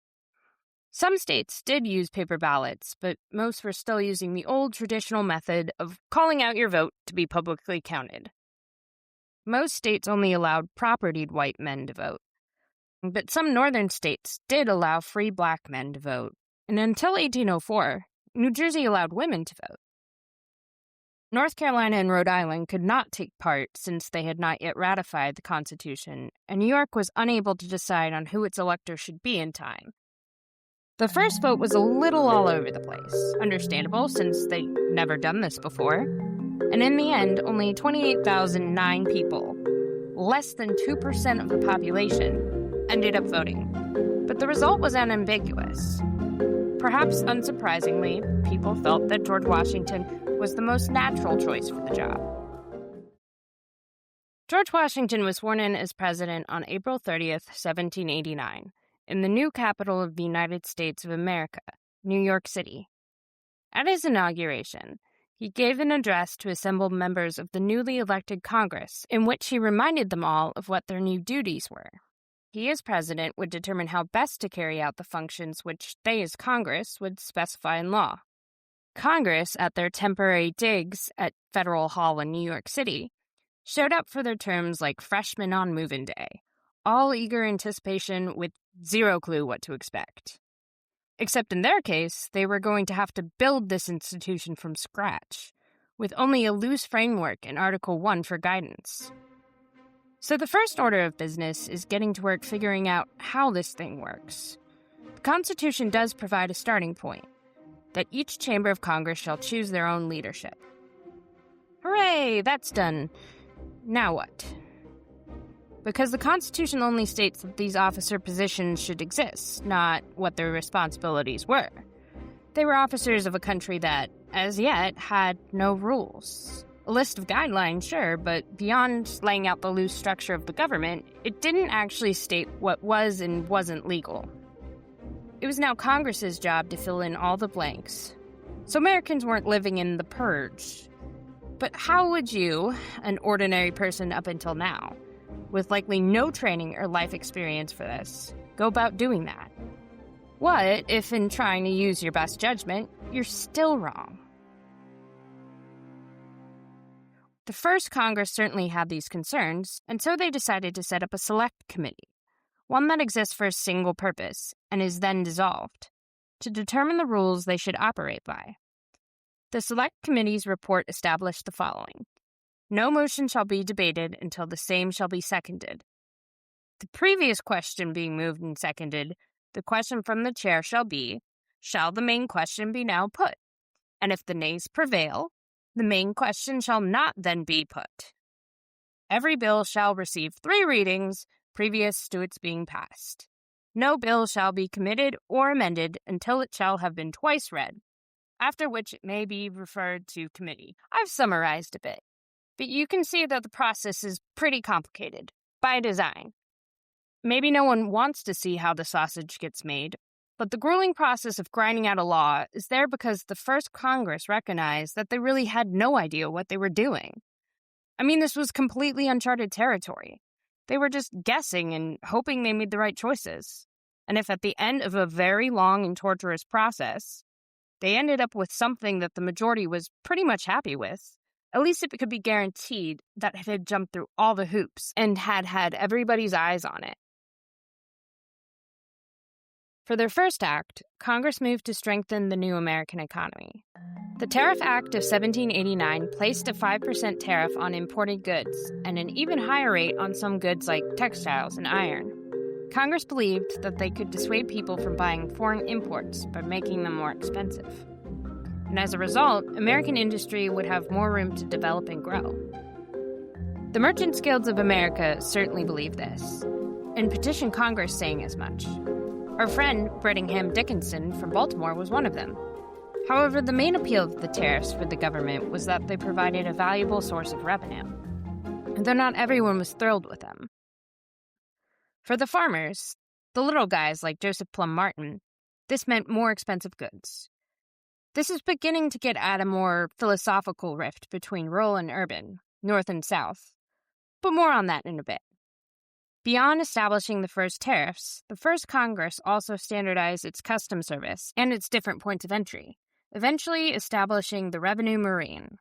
Some states did use paper ballots, but most were still using the old traditional method of calling out your vote to be publicly counted. Most states only allowed propertied white men to vote, but some northern states did allow free black men to vote, and until 1804, New Jersey allowed women to vote. North Carolina and Rhode Island could not take part since they had not yet ratified the Constitution, and New York was unable to decide on who its elector should be in time. The first vote was a little all over the place, understandable since they'd never done this before, and in the end, only 28,009 people, less than 2% of the population, ended up voting. But the result was unambiguous. Perhaps unsurprisingly, people felt that George Washington was the most natural choice for the job. George Washington was sworn in as president on April 30th, 1789, in the new capital of the United States of America, New York City. At his inauguration, he gave an address to assembled members of the newly elected Congress, in which he reminded them all of what their new duties were. He, as president, would determine how best to carry out the functions which they, as Congress, would specify in law. Congress, at their temporary digs at Federal Hall in New York City, showed up for their terms like freshmen on move-in day, all eager anticipation with zero clue what to expect. Except in their case, they were going to have to build this institution from scratch, with only a loose framework in Article 1 for guidance. So the first order of business is getting to work figuring out how this thing works. The Constitution does provide a starting point, that each chamber of Congress shall choose their own leadership. Hooray, that's done. Now what? Because the Constitution only states that these officer positions should exist, not what their responsibilities were. They were officers of a country that, as yet, had no rules. A list of guidelines, sure, but beyond laying out the loose structure of the government, it didn't actually state what was and wasn't legal. It was now Congress's job to fill in all the blanks. So Americans weren't living in the purge. But how would you, an ordinary person up until now, with likely no training or life experience for this, go about doing that? What if, in trying to use your best judgment, you're still wrong? The first Congress certainly had these concerns, and so they decided to set up a select committee, one that exists for a single purpose and is then dissolved, to determine the rules they should operate by. The Select Committee's report established the following. No motion shall be debated until the same shall be seconded. The previous question being moved and seconded, the question from the chair shall be, shall the main question be now put? And if the nays prevail, the main question shall not then be put. Every bill shall receive 3 readings previous to its being passed. No bill shall be committed or amended until it shall have been twice read, after which it may be referred to committee. I've summarized a bit, but you can see that the process is pretty complicated, by design. Maybe no one wants to see how the sausage gets made, but the grueling process of grinding out a law is there because the first Congress recognized that they really had no idea what they were doing. I mean, this was completely uncharted territory. They were just guessing and hoping they made the right choices. And if at the end of a very long and torturous process, they ended up with something that the majority was pretty much happy with, at least it could be guaranteed that it had jumped through all the hoops and had everybody's eyes on it. For their first act, Congress moved to strengthen the new American economy. The Tariff Act of 1789 placed a 5% tariff on imported goods and an even higher rate on some goods like textiles and iron. Congress believed that they could dissuade people from buying foreign imports by making them more expensive. And as a result, American industry would have more room to develop and grow. The Merchants Guilds of America certainly believed this, and petitioned Congress saying as much. Our friend, Brettingham Dickinson from Baltimore, was one of them. However, the main appeal of the tariffs for the government was that they provided a valuable source of revenue, and though not everyone was thrilled with them. For the farmers, the little guys like Joseph Plum Martin, this meant more expensive goods. This is beginning to get at a more philosophical rift between rural and urban, north and south, but more on that in a bit. Beyond establishing the first tariffs, the first Congress also standardized its customs service and its different points of entry, eventually establishing the Revenue Marine,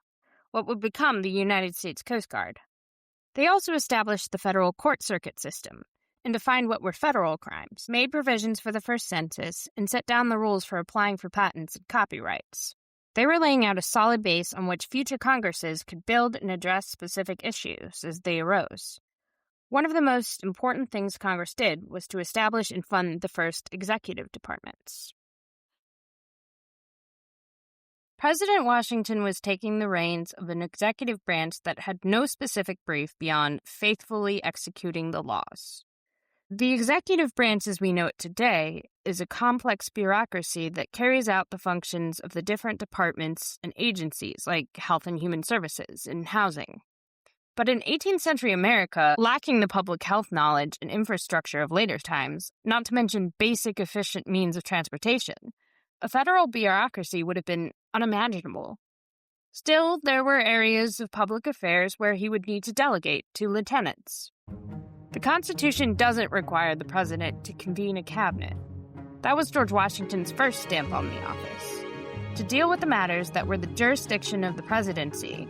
what would become the United States Coast Guard. They also established the federal court circuit system, and defined what were federal crimes, made provisions for the first census, and set down the rules for applying for patents and copyrights. They were laying out a solid base on which future Congresses could build and address specific issues as they arose. One of the most important things Congress did was to establish and fund the first executive departments. President Washington was taking the reins of an executive branch that had no specific brief beyond faithfully executing the laws. The executive branch as we know it today is a complex bureaucracy that carries out the functions of the different departments and agencies like Health and Human Services and Housing. But in 18th century America, lacking the public health knowledge and infrastructure of later times, not to mention basic efficient means of transportation, a federal bureaucracy would have been unimaginable. Still, there were areas of public affairs where he would need to delegate to lieutenants. The Constitution doesn't require the president to convene a cabinet. That was George Washington's first stamp on the office. To deal with the matters that were the jurisdiction of the presidency,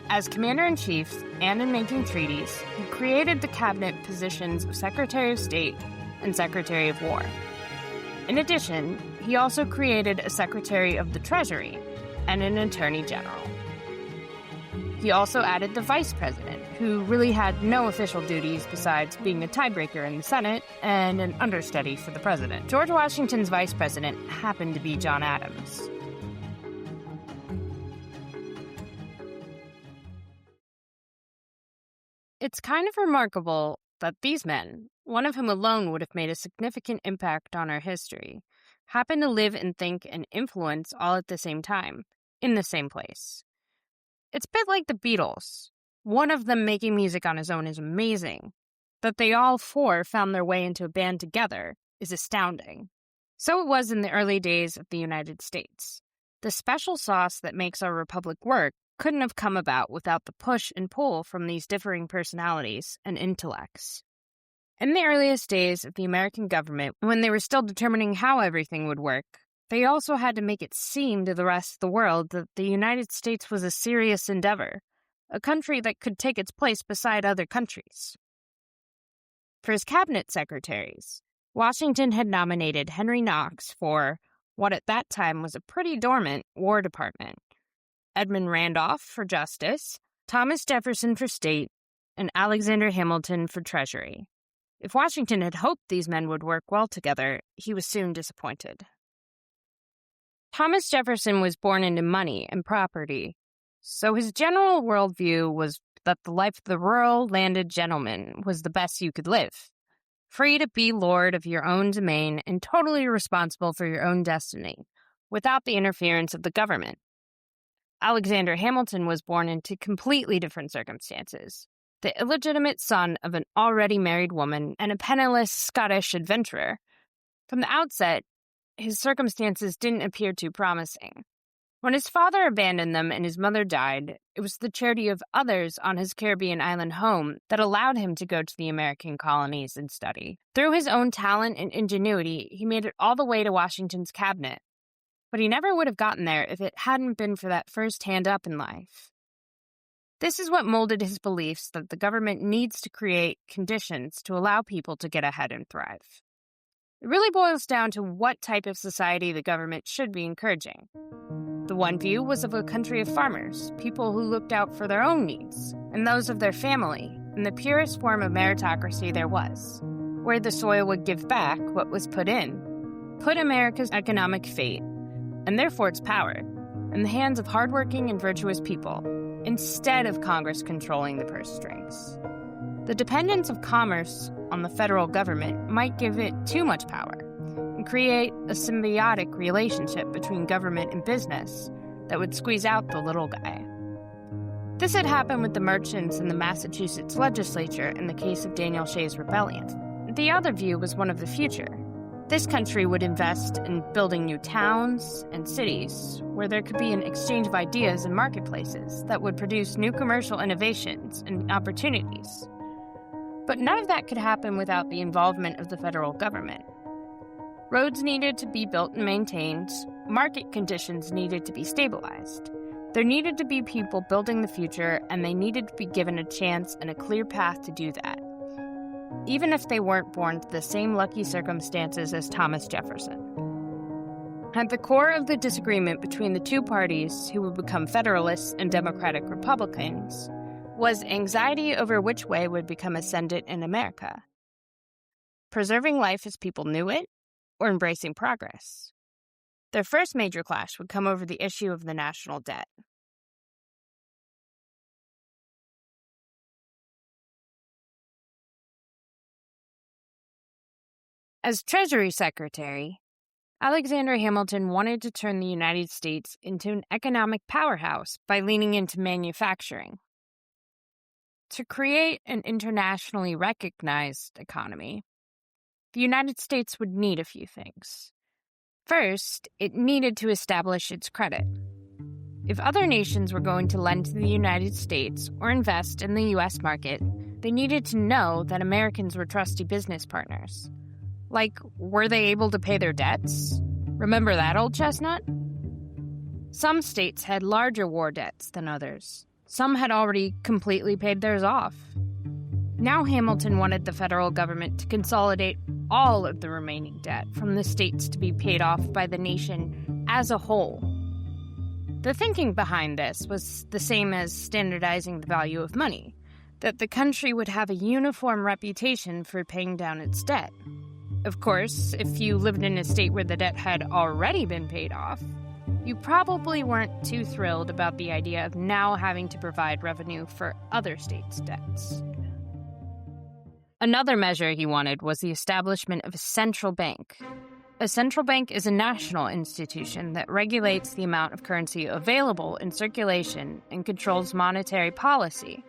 as commander-in-chief and in making treaties, he created the cabinet positions of Secretary of State and Secretary of War. In addition, he also created a Secretary of the Treasury and an Attorney General. He also added the Vice President, who really had no official duties besides being a tiebreaker in the Senate and an understudy for the president. George Washington's Vice President happened to be John Adams. It's kind of remarkable that these men, one of whom alone would have made a significant impact on our history, happen to live and think and influence all at the same time, in the same place. It's a bit like the Beatles. One of them making music on his own is amazing. That they all four found their way into a band together is astounding. So it was in the early days of the United States. The special sauce that makes our republic work couldn't have come about without the push and pull from these differing personalities and intellects. In the earliest days of the American government, when they were still determining how everything would work, they also had to make it seem to the rest of the world that the United States was a serious endeavor, a country that could take its place beside other countries. For his cabinet secretaries, Washington had nominated Henry Knox for what at that time was a pretty dormant War Department, Edmund Randolph for Justice, Thomas Jefferson for State, and Alexander Hamilton for Treasury. If Washington had hoped these men would work well together, he was soon disappointed. Thomas Jefferson was born into money and property, so his general worldview was that the life of the rural, landed gentleman was the best you could live, free to be lord of your own domain and totally responsible for your own destiny, without the interference of the government. Alexander Hamilton was born into completely different circumstances, the illegitimate son of an already married woman and a penniless Scottish adventurer. From the outset, his circumstances didn't appear too promising. When his father abandoned them and his mother died, it was the charity of others on his Caribbean island home that allowed him to go to the American colonies and study. Through his own talent and ingenuity, he made it all the way to Washington's cabinet. But he never would have gotten there if it hadn't been for that first hand up in life. This is what molded his beliefs that the government needs to create conditions to allow people to get ahead and thrive. It really boils down to what type of society the government should be encouraging. The one view was of a country of farmers, people who looked out for their own needs and those of their family, in the purest form of meritocracy there was, where the soil would give back what was put America's economic fate, and therefore its power, in the hands of hardworking and virtuous people, instead of Congress controlling the purse strings. The dependence of commerce on the federal government might give it too much power and create a symbiotic relationship between government and business that would squeeze out the little guy. This had happened with the merchants in the Massachusetts legislature in the case of Daniel Shays' rebellion. The other view was one of the future. This country would invest in building new towns and cities where there could be an exchange of ideas and marketplaces that would produce new commercial innovations and opportunities. But none of that could happen without the involvement of the federal government. Roads needed to be built and maintained, market conditions needed to be stabilized. There needed to be people building the future, and they needed to be given a chance and a clear path to do that, even if they weren't born to the same lucky circumstances as Thomas Jefferson. At the core of the disagreement between the two parties who would become Federalists and Democratic Republicans was anxiety over which way would become ascendant in America: preserving life as people knew it, or embracing progress. Their first major clash would come over the issue of the national debt. As Treasury Secretary, Alexander Hamilton wanted to turn the United States into an economic powerhouse by leaning into manufacturing. To create an internationally recognized economy, the United States would need a few things. First, it needed to establish its credit. If other nations were going to lend to the United States or invest in the U.S. market, they needed to know that Americans were trusty business partners. Like, were they able to pay their debts? Remember that old chestnut? Some states had larger war debts than others. Some had already completely paid theirs off. Now Hamilton wanted the federal government to consolidate all of the remaining debt from the states to be paid off by the nation as a whole. The thinking behind this was the same as standardizing the value of money, that the country would have a uniform reputation for paying down its debt. Of course, if you lived in a state where the debt had already been paid off, you probably weren't too thrilled about the idea of now having to provide revenue for other states' debts. Another measure he wanted was the establishment of a central bank. A central bank is a national institution that regulates the amount of currency available in circulation and controls monetary policy,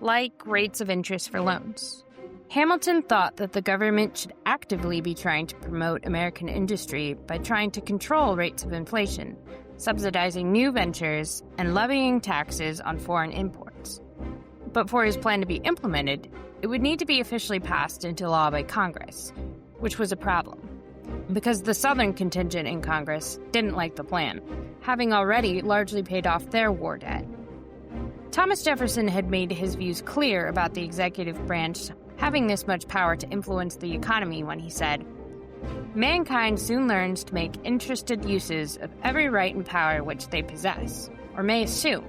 like rates of interest for loans. Hamilton thought that the government should actively be trying to promote American industry by trying to control rates of inflation subsidizing new ventures and levying taxes on foreign imports. But for his plan to be implemented, it would need to be officially passed into law by Congress, which was a problem, because the Southern contingent in Congress didn't like the plan, having already largely paid off their war debt. Thomas Jefferson had made his views clear about the executive branch having this much power to influence the economy when he said, "Mankind soon learns to make interested uses of every right and power which they possess, or may assume.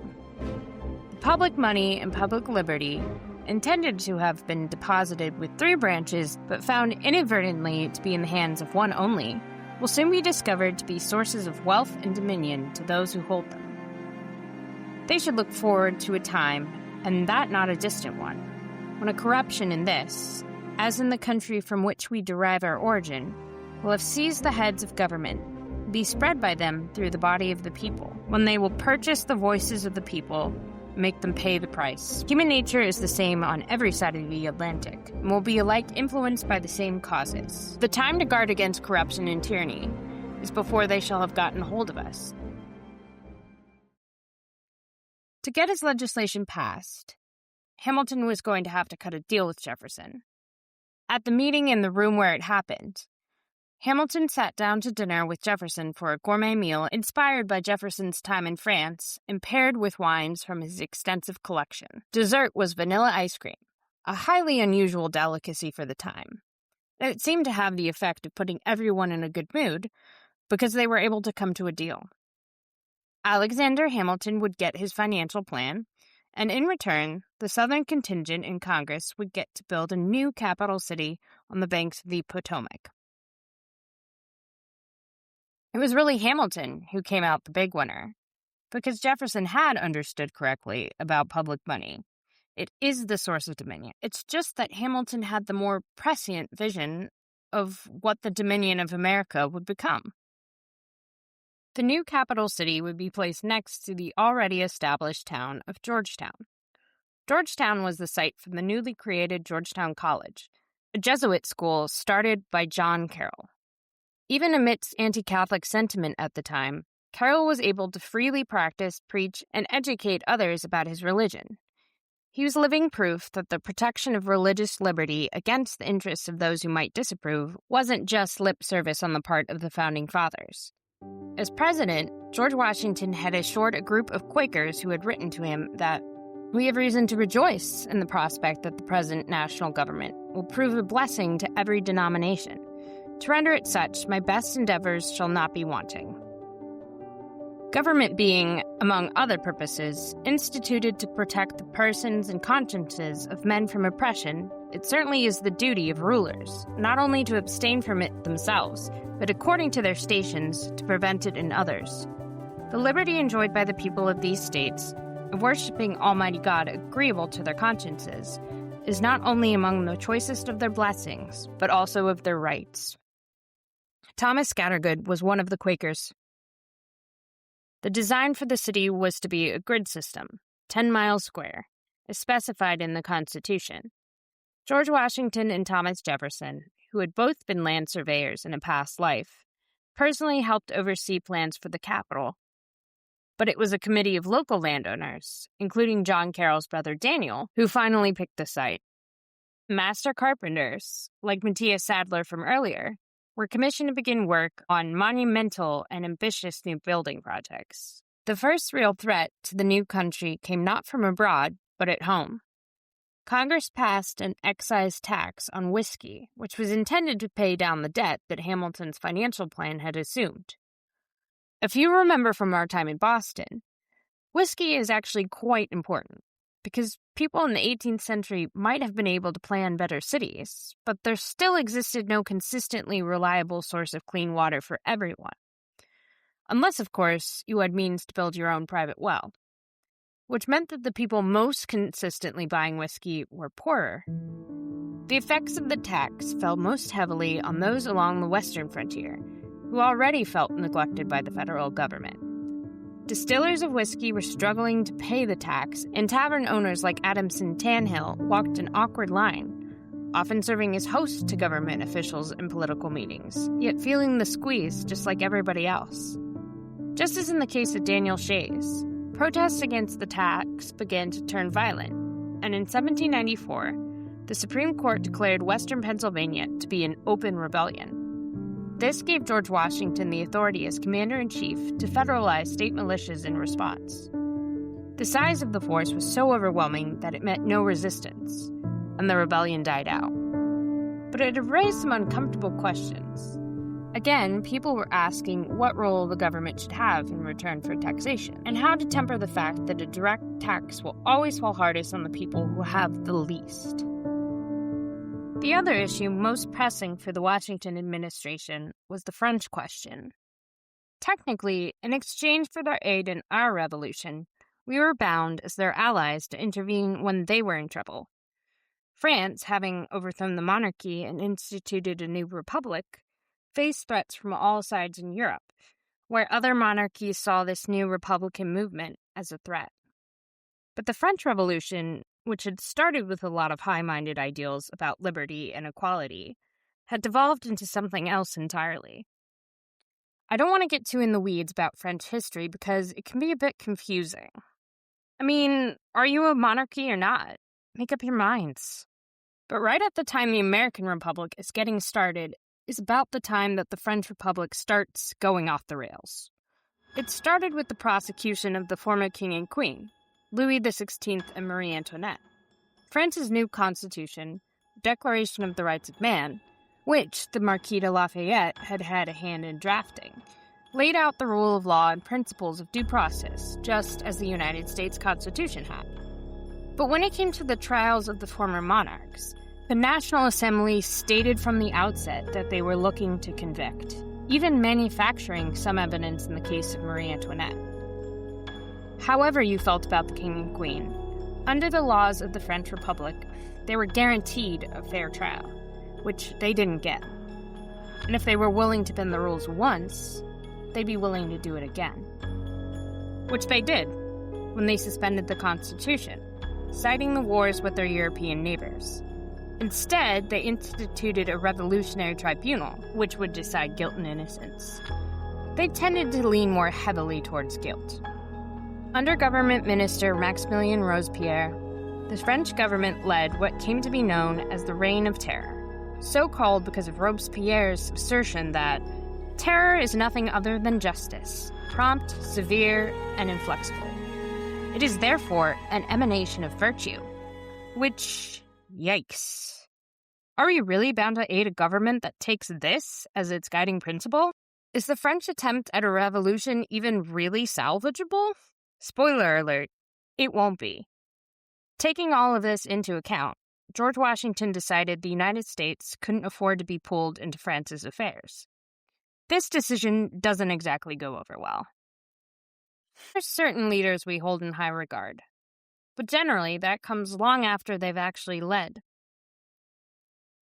The public money and public liberty, intended to have been deposited with 3 branches, but found inadvertently to be in the hands of one only, will soon be discovered to be sources of wealth and dominion to those who hold them. They should look forward to a time, and that not a distant one, when a corruption in this, as in the country from which we derive our origin, will have seized the heads of government, be spread by them through the body of the people, when they will purchase the voices of the people, make them pay the price. Human nature is the same on every side of the Atlantic, and will be alike influenced by the same causes. The time to guard against corruption and tyranny is before they shall have gotten hold of us." To get his legislation passed, Hamilton was going to have to cut a deal with Jefferson. At the meeting in the room where it happened, Hamilton sat down to dinner with Jefferson for a gourmet meal inspired by Jefferson's time in France and paired with wines from his extensive collection. Dessert was vanilla ice cream, a highly unusual delicacy for the time. It seemed to have the effect of putting everyone in a good mood because they were able to come to a deal. Alexander Hamilton would get his financial plan, and in return, the Southern contingent in Congress would get to build a new capital city on the banks of the Potomac. It was really Hamilton who came out the big winner, because Jefferson had understood correctly about public money. It is the source of dominion. It's just that Hamilton had the more prescient vision of what the Dominion of America would become. The new capital city would be placed next to the already established town of Georgetown. Georgetown was the site for the newly created Georgetown College, a Jesuit school started by John Carroll. Even amidst anti-Catholic sentiment at the time, Carroll was able to freely practice, preach, and educate others about his religion. He was living proof that the protection of religious liberty against the interests of those who might disapprove wasn't just lip service on the part of the Founding Fathers. As president, George Washington had assured a group of Quakers who had written to him that, "We have reason to rejoice in the prospect that the present national government will prove a blessing to every denomination. To render it such, my best endeavors shall not be wanting." Government being, among other purposes, instituted to protect the persons and consciences of men from oppression, it certainly is the duty of rulers, not only to abstain from it themselves, but according to their stations, to prevent it in others. The liberty enjoyed by the people of these states, of worshipping Almighty God agreeable to their consciences, is not only among the choicest of their blessings, but also of their rights. Thomas Scattergood was one of the Quakers. The design for the city was to be a grid system, 10 miles square, as specified in the Constitution. George Washington and Thomas Jefferson, who had both been land surveyors in a past life, personally helped oversee plans for the capital. But it was a committee of local landowners, including John Carroll's brother Daniel, who finally picked the site. Master carpenters, like Matthias Sadler from earlier, were commissioned to begin work on monumental and ambitious new building projects. The first real threat to the new country came not from abroad, but at home. Congress passed an excise tax on whiskey, which was intended to pay down the debt that Hamilton's financial plan had assumed. If you remember from our time in Boston, whiskey is actually quite important, because people in the 18th century might have been able to plan better cities, but there still existed no consistently reliable source of clean water for everyone. Unless, of course, you had means to build your own private well, which meant that the people most consistently buying whiskey were poorer. The effects of the tax fell most heavily on those along the western frontier, who already felt neglected by the federal government. Distillers of whiskey were struggling to pay the tax, and tavern owners like Adamson Tanhill walked an awkward line, often serving as hosts to government officials and political meetings, yet feeling the squeeze just like everybody else. Just as in the case of Daniel Shays, protests against the tax began to turn violent, and in 1794, the Supreme Court declared Western Pennsylvania to be an open rebellion. This gave George Washington the authority as commander-in-chief to federalize state militias in response. The size of the force was so overwhelming that it met no resistance, and the rebellion died out. But it had raised some uncomfortable questions. Again, people were asking what role the government should have in return for taxation, and how to temper the fact that a direct tax will always fall hardest on the people who have the least. The other issue most pressing for the Washington administration was the French question. Technically, in exchange for their aid in our revolution, we were bound as their allies to intervene when they were in trouble. France, having overthrown the monarchy and instituted a new republic, faced threats from all sides in Europe, where other monarchies saw this new republican movement as a threat. But the French Revolution, which had started with a lot of high-minded ideals about liberty and equality, had devolved into something else entirely. I don't want to get too in the weeds about French history because it can be a bit confusing. I mean, are you a monarchy or not? Make up your minds. But right at the time the American Republic is getting started is about the time that the French Republic starts going off the rails. It started with the prosecution of the former king and queen, Louis XVI and Marie Antoinette. France's new constitution, the Declaration of the Rights of Man, which the Marquis de Lafayette had had a hand in drafting, laid out the rule of law and principles of due process, just as the United States Constitution had. But when it came to the trials of the former monarchs, the National Assembly stated from the outset that they were looking to convict, even manufacturing some evidence in the case of Marie Antoinette. However you felt about the king and queen, under the laws of the French Republic, they were guaranteed a fair trial, which they didn't get. And if they were willing to bend the rules once, they'd be willing to do it again. Which they did, when they suspended the Constitution, citing the wars with their European neighbors. Instead, they instituted a revolutionary tribunal, which would decide guilt and innocence. They tended to lean more heavily towards guilt. Under government minister Maximilien Robespierre, the French government led what came to be known as the Reign of Terror, so called because of Robespierre's assertion that terror is nothing other than justice, prompt, severe, and inflexible. It is therefore an emanation of virtue, which, yikes. Are we really bound to aid a government that takes this as its guiding principle? Is the French attempt at a revolution even really salvageable? Spoiler alert, it won't be. Taking all of this into account, George Washington decided the United States couldn't afford to be pulled into France's affairs. This decision doesn't exactly go over well. There's certain leaders we hold in high regard, but generally that comes long after they've actually led.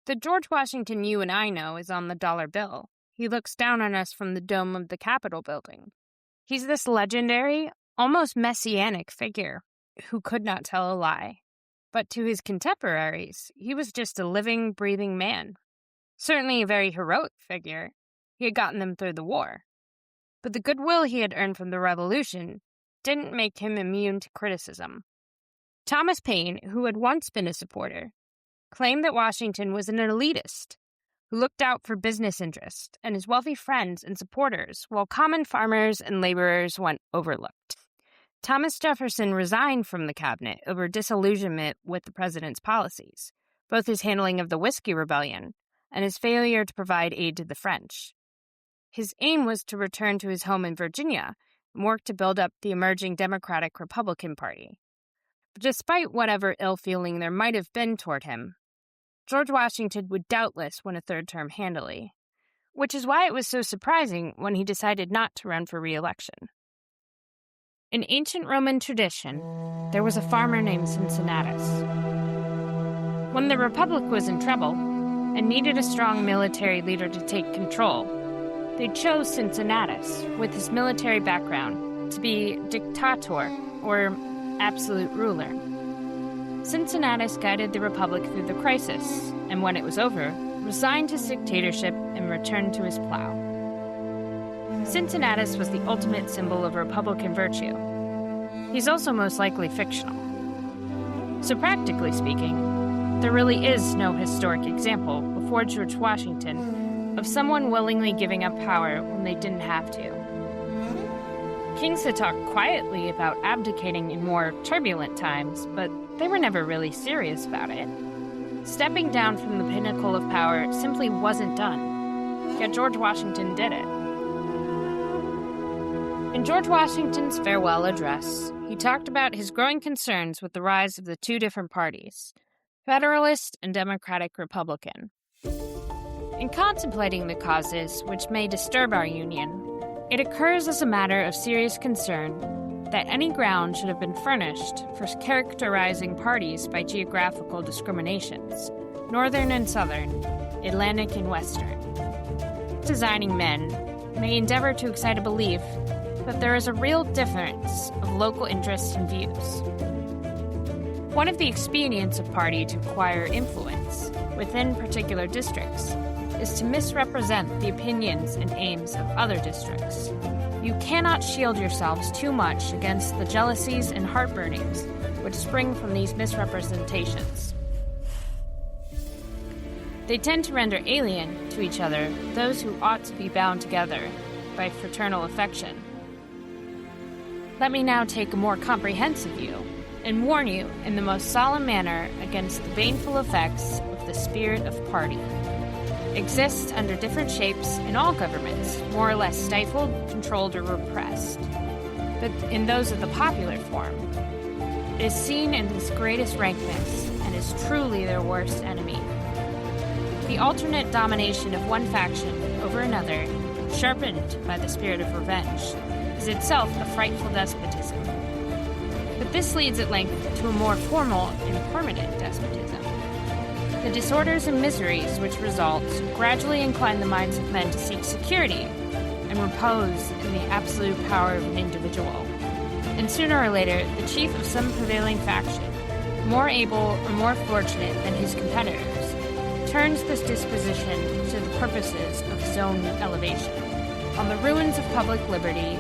The George Washington you and I know is on the dollar bill. He looks down on us from the dome of the Capitol building. He's this legendary, almost messianic figure who could not tell a lie. But to his contemporaries, he was just a living, breathing man. Certainly a very heroic figure. He had gotten them through the war. But the goodwill he had earned from the Revolution didn't make him immune to criticism. Thomas Paine, who had once been a supporter, claimed that Washington was an elitist who looked out for business interests and his wealthy friends and supporters, while common farmers and laborers went overlooked. Thomas Jefferson resigned from the cabinet over disillusionment with the president's policies, both his handling of the Whiskey Rebellion and his failure to provide aid to the French. His aim was to return to his home in Virginia and work to build up the emerging Democratic-Republican Party. But despite whatever ill feeling there might have been toward him, George Washington would doubtless win a third term handily, which is why it was so surprising when he decided not to run for re-election. In ancient Roman tradition, there was a farmer named Cincinnatus. When the Republic was in trouble and needed a strong military leader to take control, they chose Cincinnatus, with his military background, to be dictator, or absolute ruler. Cincinnatus guided the Republic through the crisis, and when it was over, resigned his dictatorship and returned to his plow. Cincinnatus was the ultimate symbol of Republican virtue. He's also most likely fictional. So practically speaking, there really is no historic example before George Washington of someone willingly giving up power when they didn't have to. Kings had talked quietly about abdicating in more turbulent times, but they were never really serious about it. Stepping down from the pinnacle of power simply wasn't done, yet George Washington did it. In George Washington's farewell address, he talked about his growing concerns with the rise of the two different parties, Federalist and Democratic Republican. In contemplating the causes which may disturb our union, it occurs as a matter of serious concern that any ground should have been furnished for characterizing parties by geographical discriminations, northern and southern, Atlantic and western. Designing men may endeavor to excite a belief that there is a real difference of local interests and views. One of the expedients of party to acquire influence within particular districts is to misrepresent the opinions and aims of other districts. You cannot shield yourselves too much against the jealousies and heartburnings which spring from these misrepresentations. They tend to render alien to each other those who ought to be bound together by fraternal affection. Let me now take a more comprehensive view and warn you in the most solemn manner against the baneful effects of the spirit of party. Exists under different shapes in all governments, more or less stifled, controlled, or repressed. But in those of the popular form, it is seen in its greatest rankness and is truly their worst enemy. The alternate domination of one faction over another, sharpened by the spirit of revenge, is itself a frightful despotism. But this leads at length to a more formal and permanent despotism. The disorders and miseries which result gradually incline the minds of men to seek security and repose in the absolute power of an individual. And sooner or later, the chief of some prevailing faction, more able or more fortunate than his competitors, turns this disposition to the purposes of his own elevation. On the ruins of public liberty,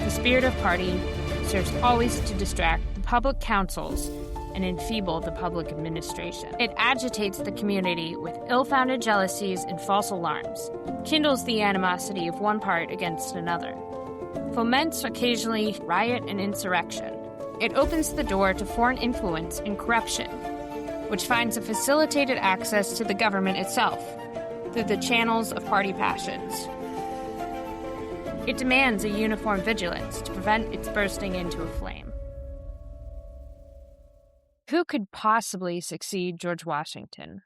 the spirit of party serves always to distract the public councils and enfeeble the public administration. It agitates the community with ill-founded jealousies and false alarms, kindles the animosity of one part against another, foments occasionally riot and insurrection. It opens the door to foreign influence and corruption, which finds a facilitated access to the government itself through the channels of party passions. It demands a uniform vigilance to prevent its bursting into a flame. Who could possibly succeed George Washington?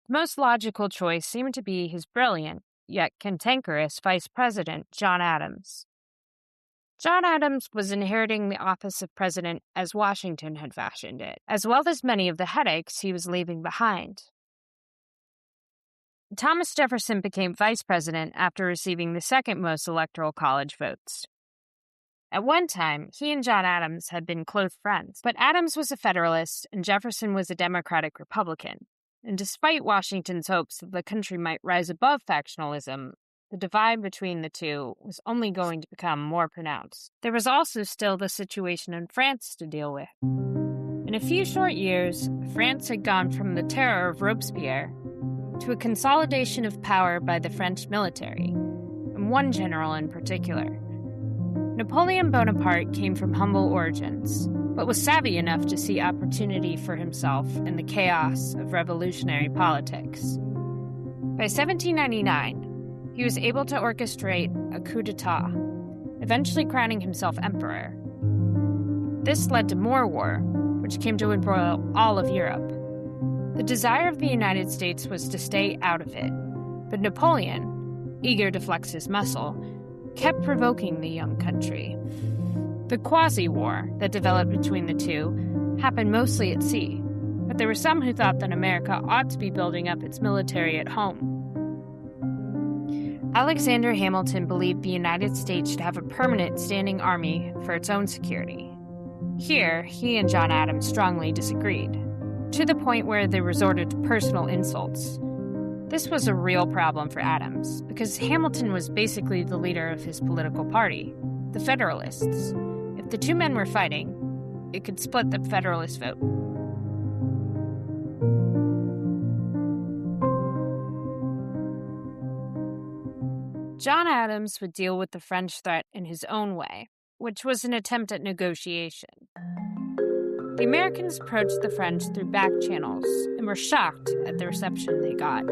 The most logical choice seemed to be his brilliant, yet cantankerous Vice President, John Adams. John Adams was inheriting the office of president as Washington had fashioned it, as well as many of the headaches he was leaving behind. Thomas Jefferson became vice president after receiving the second most electoral college votes. At one time, he and John Adams had been close friends, but Adams was a Federalist and Jefferson was a Democratic Republican. And despite Washington's hopes that the country might rise above factionalism, the divide between the two was only going to become more pronounced. There was also still the situation in France to deal with. In a few short years, France had gone from the terror of Robespierre to a consolidation of power by the French military, and one general in particular. Napoleon Bonaparte came from humble origins, but was savvy enough to see opportunity for himself in the chaos of revolutionary politics. By 1799, he was able to orchestrate a coup d'etat, eventually crowning himself emperor. This led to more war, which came to embroil all of Europe. The desire of the United States was to stay out of it, but Napoleon, eager to flex his muscle, kept provoking the young country. The quasi-war that developed between the two happened mostly at sea, but there were some who thought that America ought to be building up its military at home. Alexander Hamilton believed the United States should have a permanent standing army for its own security. Here, he and John Adams strongly disagreed, to the point where they resorted to personal insults. This was a real problem for Adams, because Hamilton was basically the leader of his political party, the Federalists. If the two men were fighting, it could split the Federalist vote. John Adams would deal with the French threat in his own way, which was an attempt at negotiation. The Americans approached the French through back channels and were shocked at the reception they got.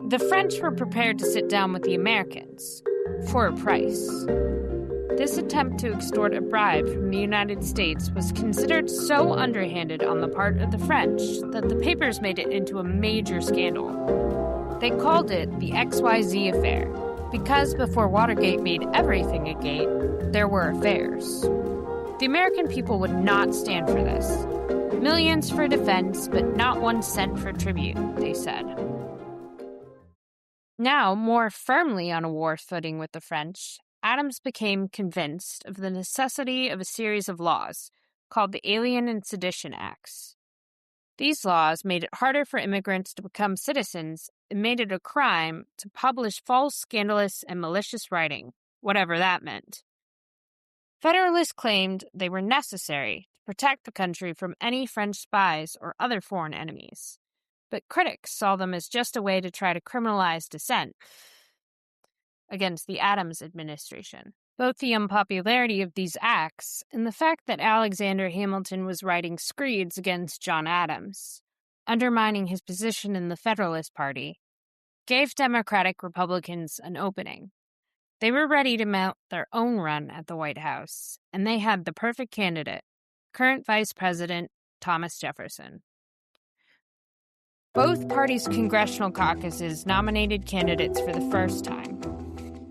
The French were prepared to sit down with the Americans for a price. This attempt to extort a bribe from the United States was considered so underhanded on the part of the French that the papers made it into a major scandal. They called it the XYZ affair, because before Watergate made everything a gate, there were affairs. The American people would not stand for this. Millions for defense, but not 1 cent for tribute, they said. Now, more firmly on a war footing with the French, Adams became convinced of the necessity of a series of laws called the Alien and Sedition Acts. These laws made it harder for immigrants to become citizens and made it a crime to publish false, scandalous, and malicious writing, whatever that meant. Federalists claimed they were necessary to protect the country from any French spies or other foreign enemies, but critics saw them as just a way to try to criminalize dissent against the Adams administration. Both the unpopularity of these acts and the fact that Alexander Hamilton was writing screeds against John Adams, undermining his position in the Federalist Party, gave Democratic Republicans an opening. They were ready to mount their own run at the White House, and they had the perfect candidate, current Vice President Thomas Jefferson. Both parties' congressional caucuses nominated candidates for the first time.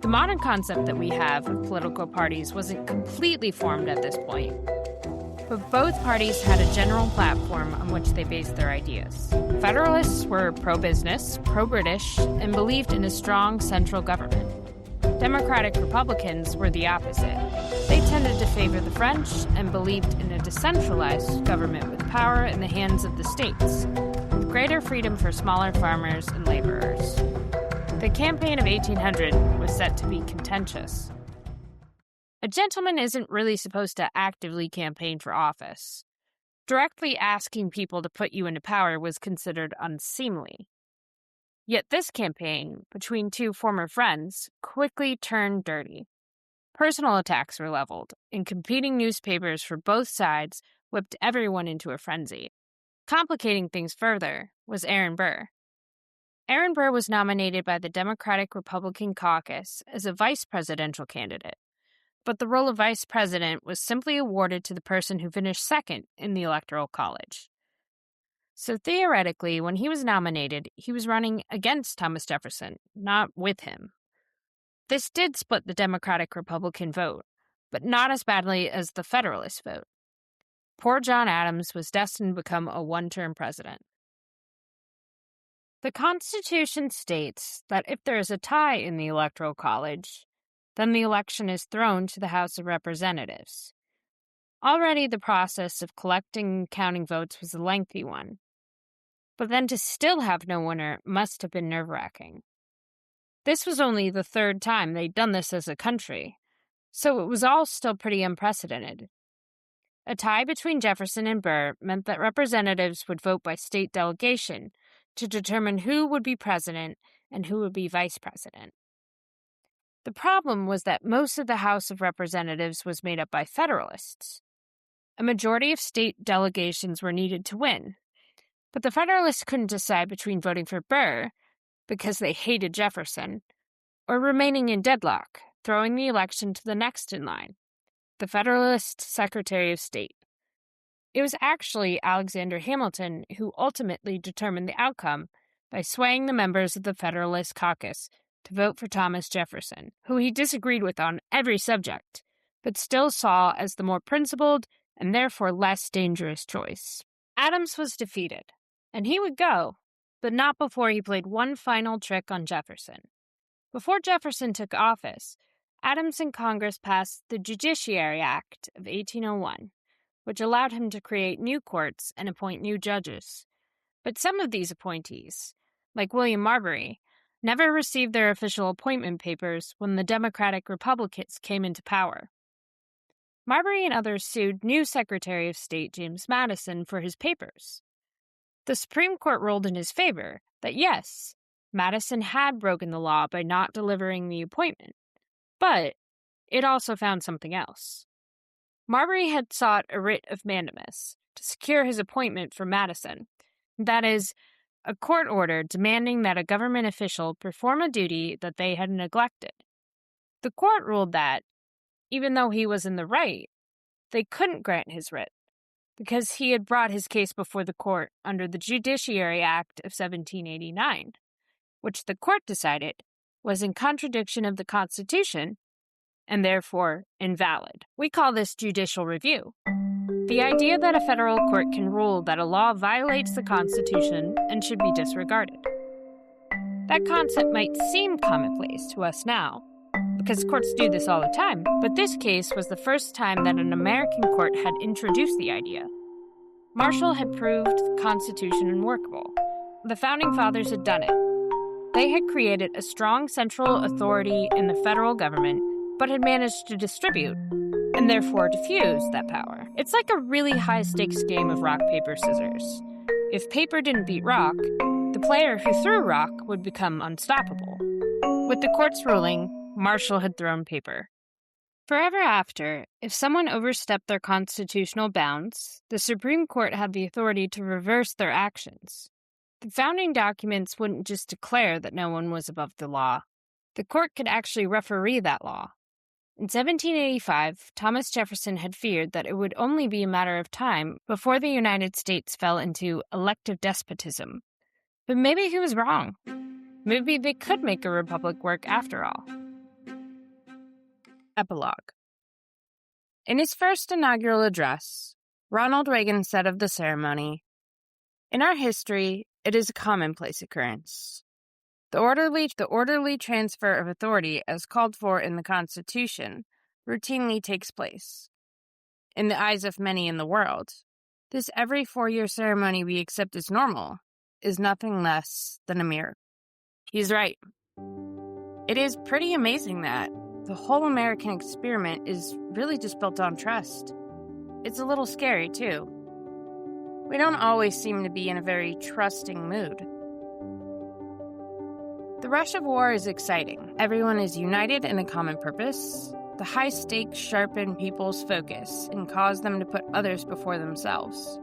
The modern concept that we have of political parties wasn't completely formed at this point, but both parties had a general platform on which they based their ideas. Federalists were pro-business, pro-British, and believed in a strong central government. Democratic Republicans were the opposite. They tended to favor the French and believed in a decentralized government with power in the hands of the states, with greater freedom for smaller farmers and laborers. The campaign of 1800 was set to be contentious. A gentleman isn't really supposed to actively campaign for office. Directly asking people to put you into power was considered unseemly. Yet this campaign, between two former friends, quickly turned dirty. Personal attacks were leveled, and competing newspapers for both sides whipped everyone into a frenzy. Complicating things further was Aaron Burr. Aaron Burr was nominated by the Democratic-Republican caucus as a vice presidential candidate, but the role of vice president was simply awarded to the person who finished second in the Electoral College. So theoretically, when he was nominated, he was running against Thomas Jefferson, not with him. This did split the Democratic-Republican vote, but not as badly as the Federalist vote. Poor John Adams was destined to become a one-term president. The Constitution states that if there is a tie in the Electoral College, then the election is thrown to the House of Representatives. Already the process of collecting and counting votes was a lengthy one, but then to still have no winner must have been nerve-wracking. This was only the third time they'd done this as a country, so it was all still pretty unprecedented. A tie between Jefferson and Burr meant that representatives would vote by state delegation to determine who would be president and who would be vice president. The problem was that most of the House of Representatives was made up by Federalists. A majority of state delegations were needed to win, but the Federalists couldn't decide between voting for Burr, because they hated Jefferson, or remaining in deadlock, throwing the election to the next in line, the Federalist Secretary of State. It was actually Alexander Hamilton who ultimately determined the outcome by swaying the members of the Federalist caucus to vote for Thomas Jefferson, who he disagreed with on every subject, but still saw as the more principled and therefore less dangerous choice. Adams was defeated, and he would go, but not before he played one final trick on Jefferson. Before Jefferson took office, Adams and Congress passed the Judiciary Act of 1801, which allowed him to create new courts and appoint new judges. But some of these appointees, like William Marbury, never received their official appointment papers when the Democratic Republicans came into power. Marbury and others sued new Secretary of State James Madison for his papers. The Supreme Court ruled in his favor that yes, Madison had broken the law by not delivering the appointment, but it also found something else. Marbury had sought a writ of mandamus to secure his appointment for Madison, that is, a court order demanding that a government official perform a duty that they had neglected. The court ruled that, even though he was in the right, they couldn't grant his writ, because he had brought his case before the court under the Judiciary Act of 1789, which the court decided was in contradiction of the Constitution and therefore invalid. We call this judicial review. The idea that a federal court can rule that a law violates the Constitution and should be disregarded. That concept might seem commonplace to us now, because courts do this all the time, but this case was the first time that an American court had introduced the idea. Marshall had proved the Constitution unworkable. The Founding Fathers had done it. They had created a strong central authority in the federal government, but had managed to distribute, and therefore diffuse, that power. It's like a really high-stakes game of rock, paper, scissors. If paper didn't beat rock, the player who threw rock would become unstoppable. With the court's ruling, Marshall had thrown paper. Forever after, if someone overstepped their constitutional bounds, the Supreme Court had the authority to reverse their actions. The founding documents wouldn't just declare that no one was above the law. The court could actually referee that law. In 1785, Thomas Jefferson had feared that it would only be a matter of time before the United States fell into elective despotism. But maybe he was wrong. Maybe they could make a republic work after all. Epilogue. In his first inaugural address, Ronald Reagan said of the ceremony, "In our history, it is a commonplace occurrence. The orderly transfer of authority as called for in the Constitution routinely takes place. In the eyes of many in the world, this every 4-year ceremony we accept as normal is nothing less than a miracle." He's right. It is pretty amazing that the whole American experiment is really just built on trust. It's a little scary, too. We don't always seem to be in a very trusting mood. The rush of war is exciting. Everyone is united in a common purpose. The high stakes sharpen people's focus and cause them to put others before themselves.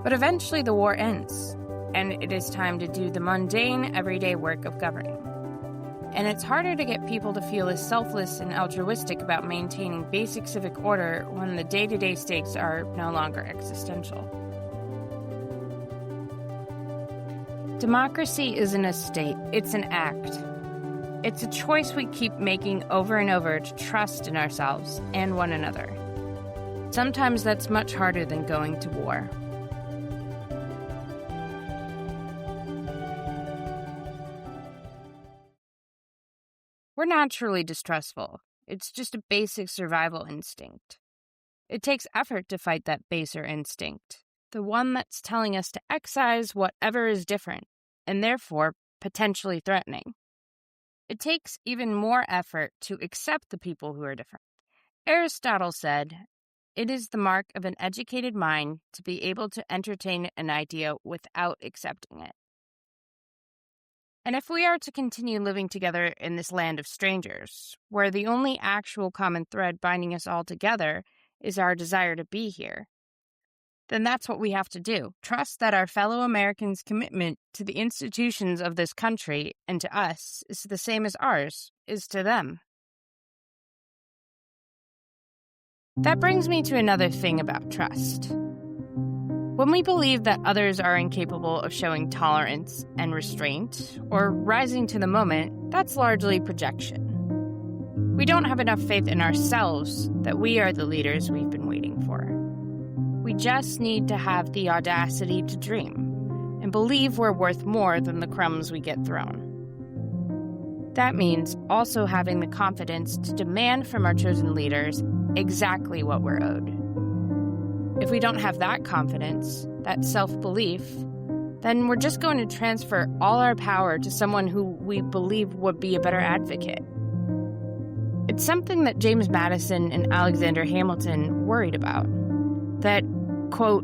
But eventually the war ends, and it is time to do the mundane, everyday work of governing. And it's harder to get people to feel as selfless and altruistic about maintaining basic civic order when the day-to-day stakes are no longer existential. Democracy isn't a state, it's an act. It's a choice we keep making over and over to trust in ourselves and one another. Sometimes that's much harder than going to war. We're naturally distrustful. It's just a basic survival instinct. It takes effort to fight that baser instinct, the one that's telling us to excise whatever is different, and therefore potentially threatening. It takes even more effort to accept the people who are different. Aristotle said, "It is the mark of an educated mind to be able to entertain an idea without accepting it." And if we are to continue living together in this land of strangers, where the only actual common thread binding us all together is our desire to be here, then that's what we have to do. Trust that our fellow Americans' commitment to the institutions of this country and to us is the same as ours is to them. That brings me to another thing about trust. When we believe that others are incapable of showing tolerance and restraint, or rising to the moment, that's largely projection. We don't have enough faith in ourselves that we are the leaders we've been waiting for. We just need to have the audacity to dream and believe we're worth more than the crumbs we get thrown. That means also having the confidence to demand from our chosen leaders exactly what we're owed. If we don't have that confidence, that self-belief, then we're just going to transfer all our power to someone who we believe would be a better advocate. It's something that James Madison and Alexander Hamilton worried about. That, quote,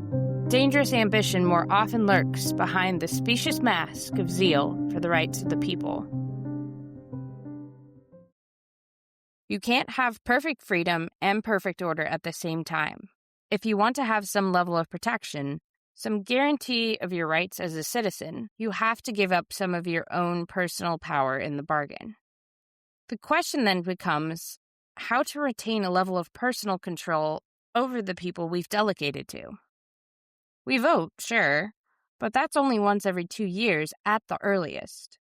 dangerous ambition more often lurks behind the specious mask of zeal for the rights of the people. You can't have perfect freedom and perfect order at the same time. If you want to have some level of protection, some guarantee of your rights as a citizen, you have to give up some of your own personal power in the bargain. The question then becomes how to retain a level of personal control over the people we've delegated to. We vote, sure, but that's only once every 2 years at the earliest.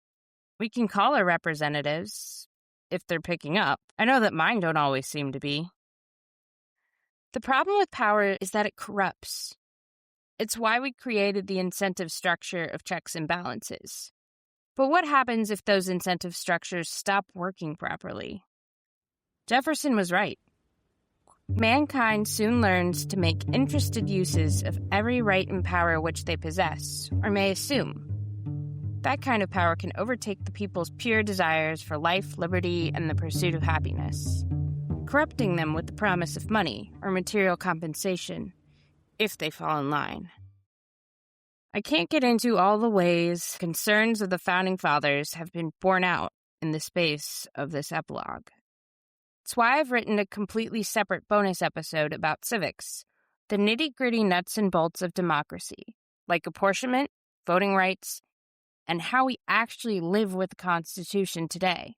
We can call our representatives, if they're picking up. I know that mine don't always seem to be. The problem with power is that it corrupts. It's why we created the incentive structure of checks and balances. But what happens if those incentive structures stop working properly? Jefferson was right. Mankind soon learns to make interested uses of every right and power which they possess, or may assume. That kind of power can overtake the people's pure desires for life, liberty, and the pursuit of happiness, corrupting them with the promise of money or material compensation, if they fall in line. I can't get into all the ways concerns of the Founding Fathers have been borne out in the space of this epilogue. It's why I've written a completely separate bonus episode about civics, the nitty-gritty nuts and bolts of democracy, like apportionment, voting rights, and how we actually live with the Constitution today.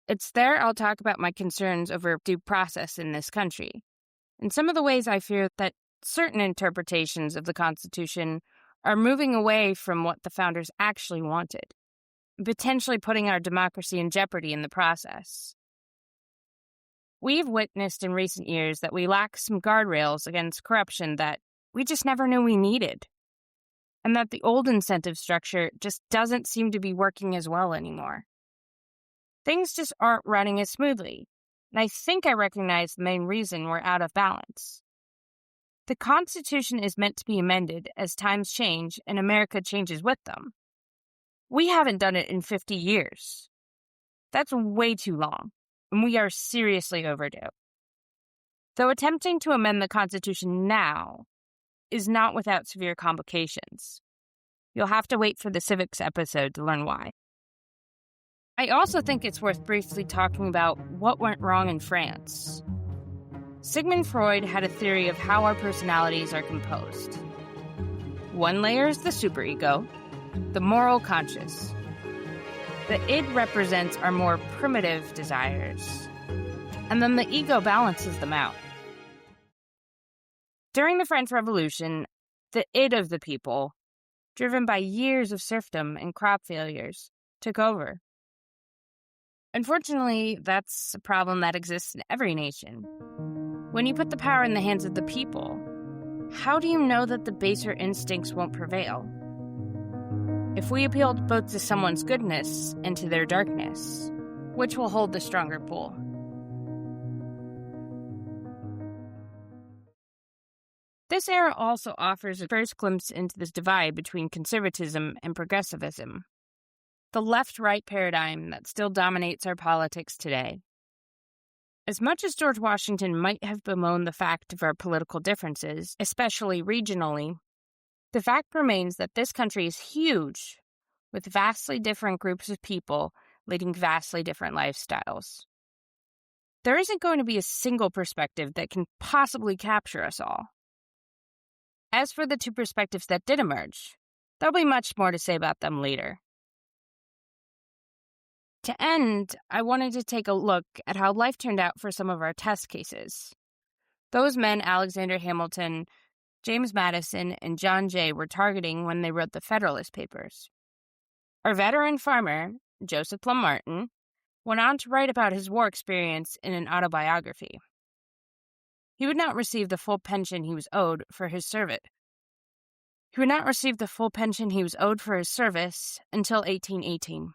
It's there I'll talk about my concerns over due process in this country, and some of the ways I fear that certain interpretations of the Constitution are moving away from what the founders actually wanted, potentially putting our democracy in jeopardy in the process. We've witnessed in recent years that we lack some guardrails against corruption that we just never knew we needed, and that the old incentive structure just doesn't seem to be working as well anymore. Things just aren't running as smoothly, and I think I recognize the main reason we're out of balance. The Constitution is meant to be amended as times change and America changes with them. We haven't done it in 50 years. That's way too long, and we are seriously overdue. Though attempting to amend the Constitution now is not without severe complications. You'll have to wait for the civics episode to learn why. I also think it's worth briefly talking about what went wrong in France. Sigmund Freud had a theory of how our personalities are composed. One layer is the superego, the moral conscious. The id represents our more primitive desires, and then the ego balances them out. During the French Revolution, the id of the people, driven by years of serfdom and crop failures, took over. Unfortunately, that's a problem that exists in every nation. When you put the power in the hands of the people, how do you know that the baser instincts won't prevail? If we appeal both to someone's goodness and to their darkness, which will hold the stronger pull? This era also offers a first glimpse into this divide between conservatism and progressivism, the left-right paradigm that still dominates our politics today. As much as George Washington might have bemoaned the fact of our political differences, especially regionally, the fact remains that this country is huge, with vastly different groups of people leading vastly different lifestyles. There isn't going to be a single perspective that can possibly capture us all. As for the two perspectives that did emerge, there'll be much more to say about them later. To end, I wanted to take a look at how life turned out for some of our test cases. Those men Alexander Hamilton, James Madison, and John Jay were targeting when they wrote the Federalist Papers. Our veteran farmer, Joseph Plum Martin, went on to write about his war experience in an autobiography. He would not receive the full pension he was owed for his service. He would not receive the full pension he was owed for his service until 1818.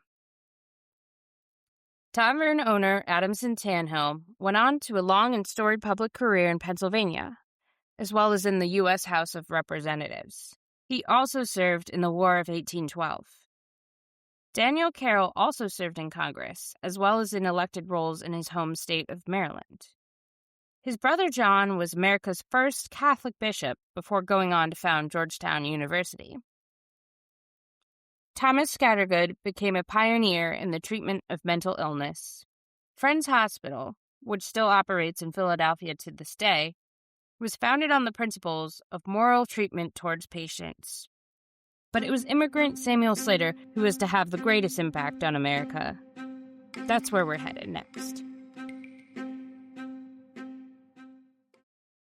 Tavern owner Adamson Tanhill went on to a long and storied public career in Pennsylvania, as well as in the U.S. House of Representatives. He also served in the War of 1812. Daniel Carroll also served in Congress, as well as in elected roles in his home state of Maryland. His brother John was America's first Catholic bishop before going on to found Georgetown University. Thomas Scattergood became a pioneer in the treatment of mental illness. Friends Hospital, which still operates in Philadelphia to this day, was founded on the principles of moral treatment towards patients. But it was immigrant Samuel Slater who was to have the greatest impact on America. That's where we're headed next.